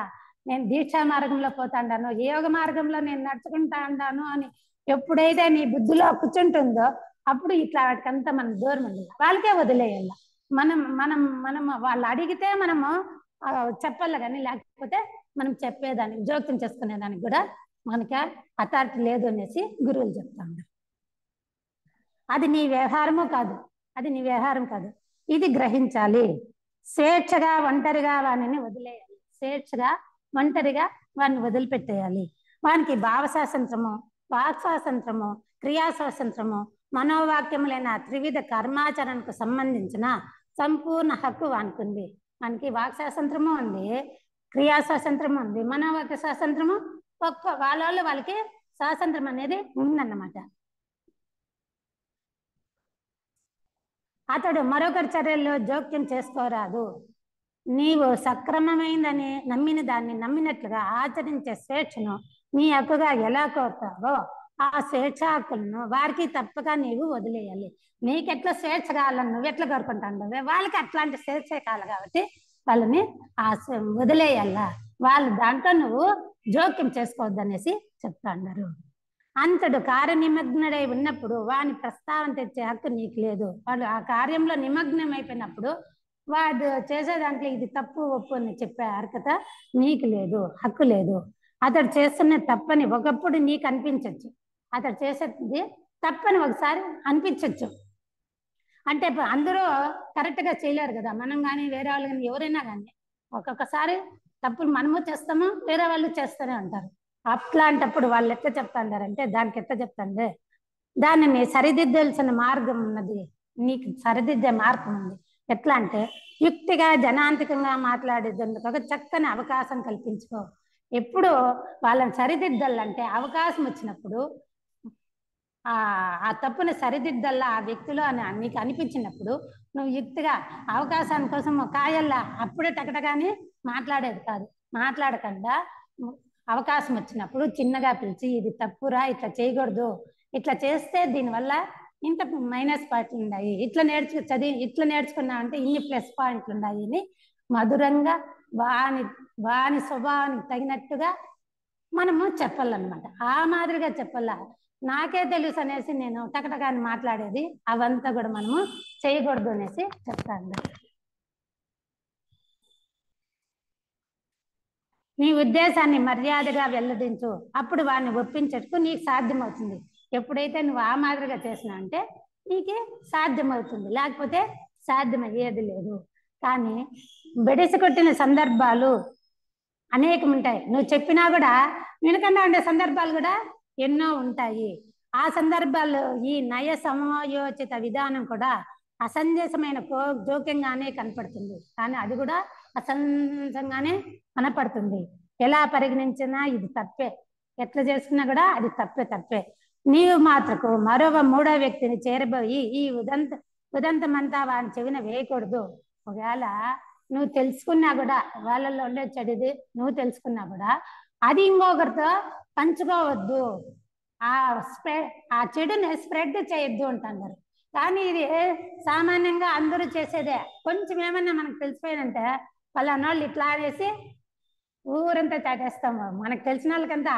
నేను దీక్షా మార్గంలో పోతాండాను, యోగ మార్గంలో నేను నడుచుకుంటా అంటాను అని ఎప్పుడైతే నీ బుద్ధిలో కూర్చుంటుందో అప్పుడు ఇట్లా వాటికంతా మనం దూరం ఉండాలి, వాళ్ళకే వదిలేయాలి. మనం వాళ్ళు అడిగితే మనము చెప్పాలి, కానీ లేకపోతే మనం చెప్పేదానికి జోక్యం చేసుకునేదానికి కూడా మనకి అథారిటీ లేదు అనేసి గురువులు చెప్తా ఉన్నారు. అది నీ వ్యవహారము కాదు, అది నీ వ్యవహారం కాదు, ఇది గ్రహించాలి. స్వేచ్ఛగా ఒంటరిగా వాడిని వదిలేయాలి, స్వేచ్ఛగా ఒంటరిగా వాడిని వదిలిపెట్టేయాలి. వానికి భావ స్వాతంత్రము, వాక్ స్వాతంత్రము, క్రియా స్వాతంత్రము, మనోవాక్యములైన త్రివిధ కర్మాచరణకు సంబంధించిన సంపూర్ణ హక్కు వానికి ఉంది. మనకి వాక్ స్వాతంత్రము ఉంది, క్రియా స్వాతంత్రము ఉంది, మనోవాక్య స్వాతంత్రము వాళ్ళకి స్వాతంత్రం అనేది ఉందన్నమాట. అతడు మరొకరి చర్యల్లో జోక్యం చేసుకోరాదు. నీవు సక్రమమైందని నమ్మిన దాన్ని నమ్మినట్లుగా ఆచరించే స్వేచ్ఛను నీ హక్కుగా ఎలా కోరుతావో ఆ స్వేచ్ఛ హక్కులను వారికి తప్పక నీవు వదిలేయాలి. నీకెట్లా స్వేచ్ఛ కావాలని నువ్వు ఎట్లా కోరుకుంటావు, వాళ్ళకి అట్లాంటి స్వేచ్ఛ కావాలి కాబట్టి వాళ్ళని వదిలేయాలా, వాళ్ళు దాంట్లో నువ్వు జోక్యం చేసుకోవద్దు అనేసి చెప్తా అన్నారు. అంతడు కార్యనిమగ్నుడై ఉన్నప్పుడు వాని ప్రస్తావన తెచ్చే హక్కు నీకు లేదు. వాడు ఆ కార్యంలో నిమగ్నం అయిపోయినప్పుడు వాడు చేసే దాంట్లో ఇది తప్పు ఒప్పు అని చెప్పే అర్హత నీకు లేదు, హక్కు లేదు. అతడు చేస్తున్న తప్పని ఒకప్పుడు నీకు అనిపించవచ్చు, అతడు చేసేది తప్పని ఒకసారి అనిపించవచ్చు. అంటే అందరూ కరెక్ట్గా చేయలేరు కదా, మనం కానీ వేరే వాళ్ళు కానీ ఎవరైనా కానీ ఒక్కొక్కసారి తప్పులు మనము చేస్తాము, వేరే వాళ్ళు చేస్తూనే ఉంటారు. అట్లాంటప్పుడు వాళ్ళు ఎట్లా చెప్తాండారంటే దానికి ఎట్లా చెప్తాండే, దానిని సరిదిద్దాల్సిన మార్గం ఉన్నది, నీకు సరిదిద్దే మార్గం ఉంది. ఎట్లా అంటే యుక్తిగా జనాంతికంగా మాట్లాడేందుకు ఒక చక్కని అవకాశం కల్పించుకో. ఎప్పుడు వాళ్ళని సరిదిద్దాలంటే అవకాశం వచ్చినప్పుడు ఆ తప్పుని సరిదిద్దల్లా ఆ వ్యక్తిలో అని నీకు అనిపించినప్పుడు నువ్వు యుక్తిగా అవకాశాని కోసం కాయల్లా అప్పుడే టకటగాని మాట్లాడేది కాదు. మాట్లాడకుండా అవకాశం వచ్చినప్పుడు చిన్నగా పిలిచి ఇది తప్పురా, ఇట్లా చేయకూడదు, ఇట్లా చేస్తే దీనివల్ల ఇంత మైనస్ పాయింట్లు ఉన్నాయి, ఇట్లా నేర్చుకున్నా అంటే ఇన్ని ప్లస్ పాయింట్లు ఉన్నాయి అని మధురంగా వాని స్వభావానికి తగినట్టుగా మనము చెప్పాలన్నమాట. ఆ మాదిరిగా చెప్పాల. నాకే తెలుసు అనేసి నేను టకటకాని మాట్లాడేది అవంతా కూడా మనము చేయకూడదు అనేసి చెప్తాను. నీ ఉద్దేశాన్ని మర్యాదగా వెల్లడించు, అప్పుడు వాడిని ఒప్పించటకు నీకు సాధ్యమవుతుంది. ఎప్పుడైతే నువ్వు ఆ మాదిరిగా చేసినా అంటే నీకు సాధ్యమవుతుంది, లేకపోతే సాధ్యమయ్యేది లేదు. కానీ బెడిసి కొట్టిన సందర్భాలు అనేకం ఉంటాయి. నువ్వు చెప్పినా కూడా వినకుండా ఉండే సందర్భాలు కూడా ఎన్నో ఉంటాయి. ఆ సందర్భాల్లో ఈ నయ సమయోచిత విధానం కూడా అసంజసమైన జోక్యంగానే కనపడుతుంది, కానీ అది కూడా అసంజంగానే కనపడుతుంది. ఎలా పరిగణించినా ఇది తప్పే, ఎట్లా చేసుకున్నా కూడా అది తప్పే. నీవు మాత్రకు మూడో వ్యక్తిని చేరబోయి ఈ ఉదంతమంతా వాడిని చెవిన వేయకూడదు. ఒకవేళ నువ్వు తెలుసుకున్నా కూడా, వాళ్ళల్లో ఉండే చెడుది నువ్వు తెలుసుకున్నా కూడా అది ఇంకొకరితో పంచుకోవద్దు, ఆ చెడుని స్ప్రెడ్ చేయొద్దు అంటున్నారు. కానీ ఇది సామాన్యంగా అందరూ చేసేదే. కొంచెం ఏమన్నా మనకు తెలిసిపోయినంటే వాళ్ళ ఇట్లా అనేసి ఊరంతా చాటేస్తాము. మనకు తెలిసిన వాళ్ళకంతా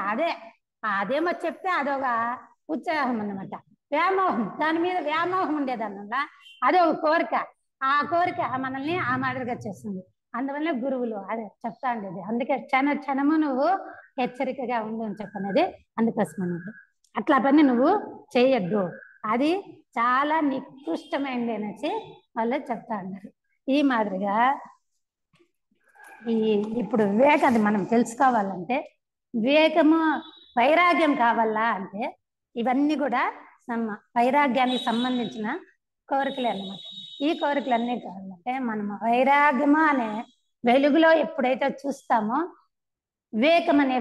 అదేమో చెప్తే అదొక ఉత్సాహం అన్నమాట, వ్యామోహం, దాని మీద వ్యామోహం ఉండేదన్నమాట. అదే ఒక కోరిక, ఆ కోరిక మనల్ని ఆ మాదిరిగా చేస్తుంది. అందువల్ల గురువులు అదే చెప్తా ఉండేది. అందుకే క్షణము నువ్వు హెచ్చరికగా ఉండు అని చెప్పనేది అందుకోసం అన్నది. అట్లా పని నువ్వు చేయొద్దు, అది చాలా నికృష్టమైనది అనేసి వాళ్ళు చెప్తా ఉన్నారు. ఈ మాదిరిగా ఇప్పుడు వివేకాన్ని మనం తెలుసుకోవాలంటే, వివేకము వైరాగ్యం కావాలా అంటే ఇవన్నీ కూడా వైరాగ్యానికి సంబంధించిన కోరికలే అన్నమాట. ఈ కోరికలన్నీ కావాలంటే మనం వైరాగ్యము అనే వెలుగులో ఎప్పుడైతే చూస్తామో వివేకం అనే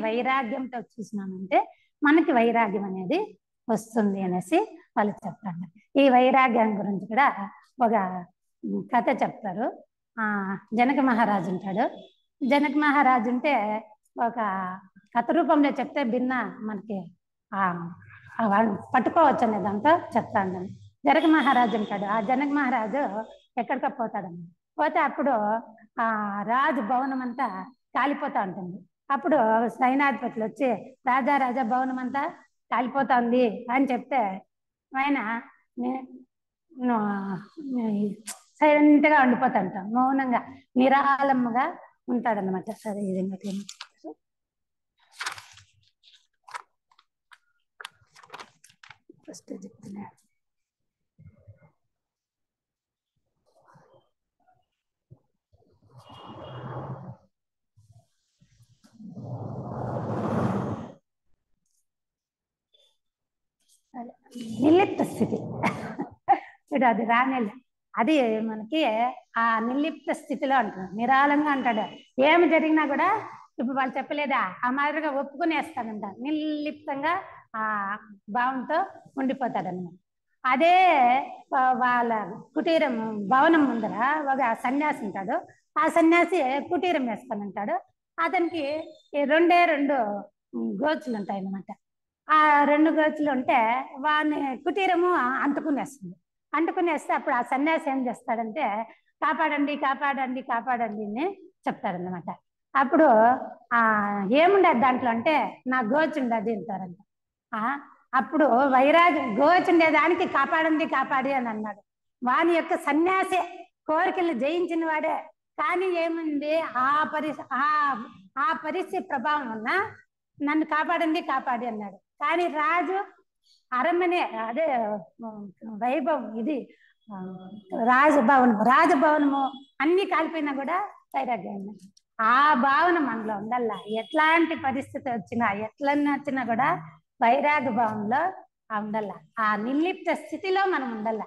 వైరాగ్యంతో చూసినామంటే మనకి వైరాగ్యం అనేది వస్తుంది అనేసి వాళ్ళు చెప్తారు. ఈ వైరాగ్యం గురించి కూడా ఒక కథ చెప్తారు. జనక మహారాజు ఉంటాడు. జనక మహారాజు ఉంటే ఒక కథ రూపంలో చెప్తే భిన్న మనకి పట్టుకోవచ్చు అనే దాంతో చెప్తాను. జనక మహారాజు ఉంటాడు. ఆ జనక మహారాజు ఎక్కడికో పోతాడని పోతే అప్పుడు ఆ రాజు భవనం అంతా కాలిపోతా ఉంటుంది. అప్పుడు సైనాధిపతులు వచ్చి రాజా భవనం అంతా కాలిపోతుంది అని చెప్తే ఆయన సైలెంట్గా ఉండిపోతాంట, మౌనంగా నిరాళంగా ఉంటాడనమాట. సరే ఈ విధంగా ఫస్ట్ చెప్తున్నా. నిర్లిప్త స్థితి చూడు, అది రానేలే, అది మనకి ఆ నిర్లిప్త స్థితిలో అంటాడు, నిరాళంగా అంటాడు. ఏమి జరిగినా కూడా ఇప్పుడు వాళ్ళు చెప్పలేదా ఆ మాదిరిగా ఒప్పుకునేస్తాడంట, నిర్లిప్తంగా ఆ భావంతో ఉండిపోతాడన్నమాట. అదే వాళ్ళ కుటీరం భవనం ముందర ఒక సన్యాసి ఉంటాడు. ఆ సన్యాసి కుటీరం వేసుకొని ఉంటాడు. అతనికి రెండు గోచులు ఉంటాయి అన్నమాట. ఆ 2 గోచులు ఉంటే వాడిని కుటీరము అంటుకునేస్తే అప్పుడు ఆ సన్యాసి ఏం చేస్తాడంటే కాపాడండి కాపాడండి కాపాడండి అని చెప్తారన్నమాట. అప్పుడు ఏముండదు దాంట్లో అంటే నా గోచు ఉండదు అంటారంట. అప్పుడు గోచుండే దానికి కాపాడి అని అన్నాడు. వాని యొక్క సన్యాసే కోరికలు జయించిన వాడే, కానీ ఏముంది ఆ పరిస్థితి ప్రభావం వల్ల నన్ను కాపాడి అన్నాడు. కానీ రాజు అరమనే అదే వైభవం, ఇది రాజభవనము అన్ని కాలిపోయినా కూడా వైరాగ్యం. ఆ భావన మనలో ఉండాల. ఎట్లాంటి పరిస్థితి వచ్చినా ఎట్లన్నా వచ్చినా కూడా వైరాగ్య భావంలో ఉండాల. ఆ నిర్లిప్త స్థితిలో మనం ఉండాల.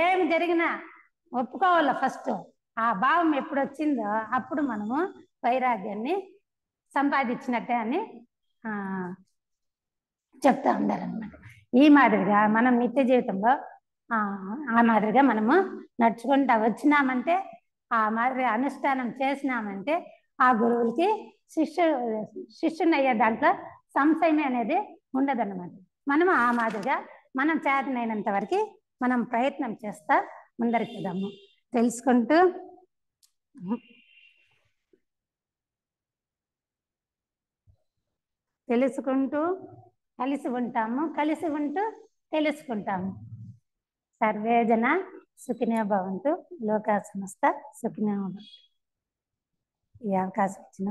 ఏమి జరిగినా ఒప్పుకోవాల. ఫస్ట్ ఆ భావం ఎప్పుడు వచ్చిందో అప్పుడు మనము వైరాగ్యాన్ని సంపాదించినట్టే అని చెప్తా ఉండాలన్నమాట. ఈ మాదిరిగా మనం నిత్య జీవితంలో ఆ మాదిరిగా మనము నడుచుకుంటా వచ్చినామంటే, ఆ మాదిరిగా అనుష్ఠానం చేసినామంటే ఆ గురువులకి శిష్యుని అయ్యే దాంట్లో సంశయమే అనేది ఉండదన్నమాట. మనం ఆ మాదిరిగా మనం చేతనైనంత వరకు మనం ప్రయత్నం చేస్తా ముందరికి పోదాము. తెలుసుకుంటూ కలిసి ఉంటాము, కలిసి ఉంటూ తెలుసుకుంటాము. సర్వే జన సుఖినో భవంతు, లోకా సమస్త సుఖినో భవంతు. ఈ అవకాశం ఇచ్చిన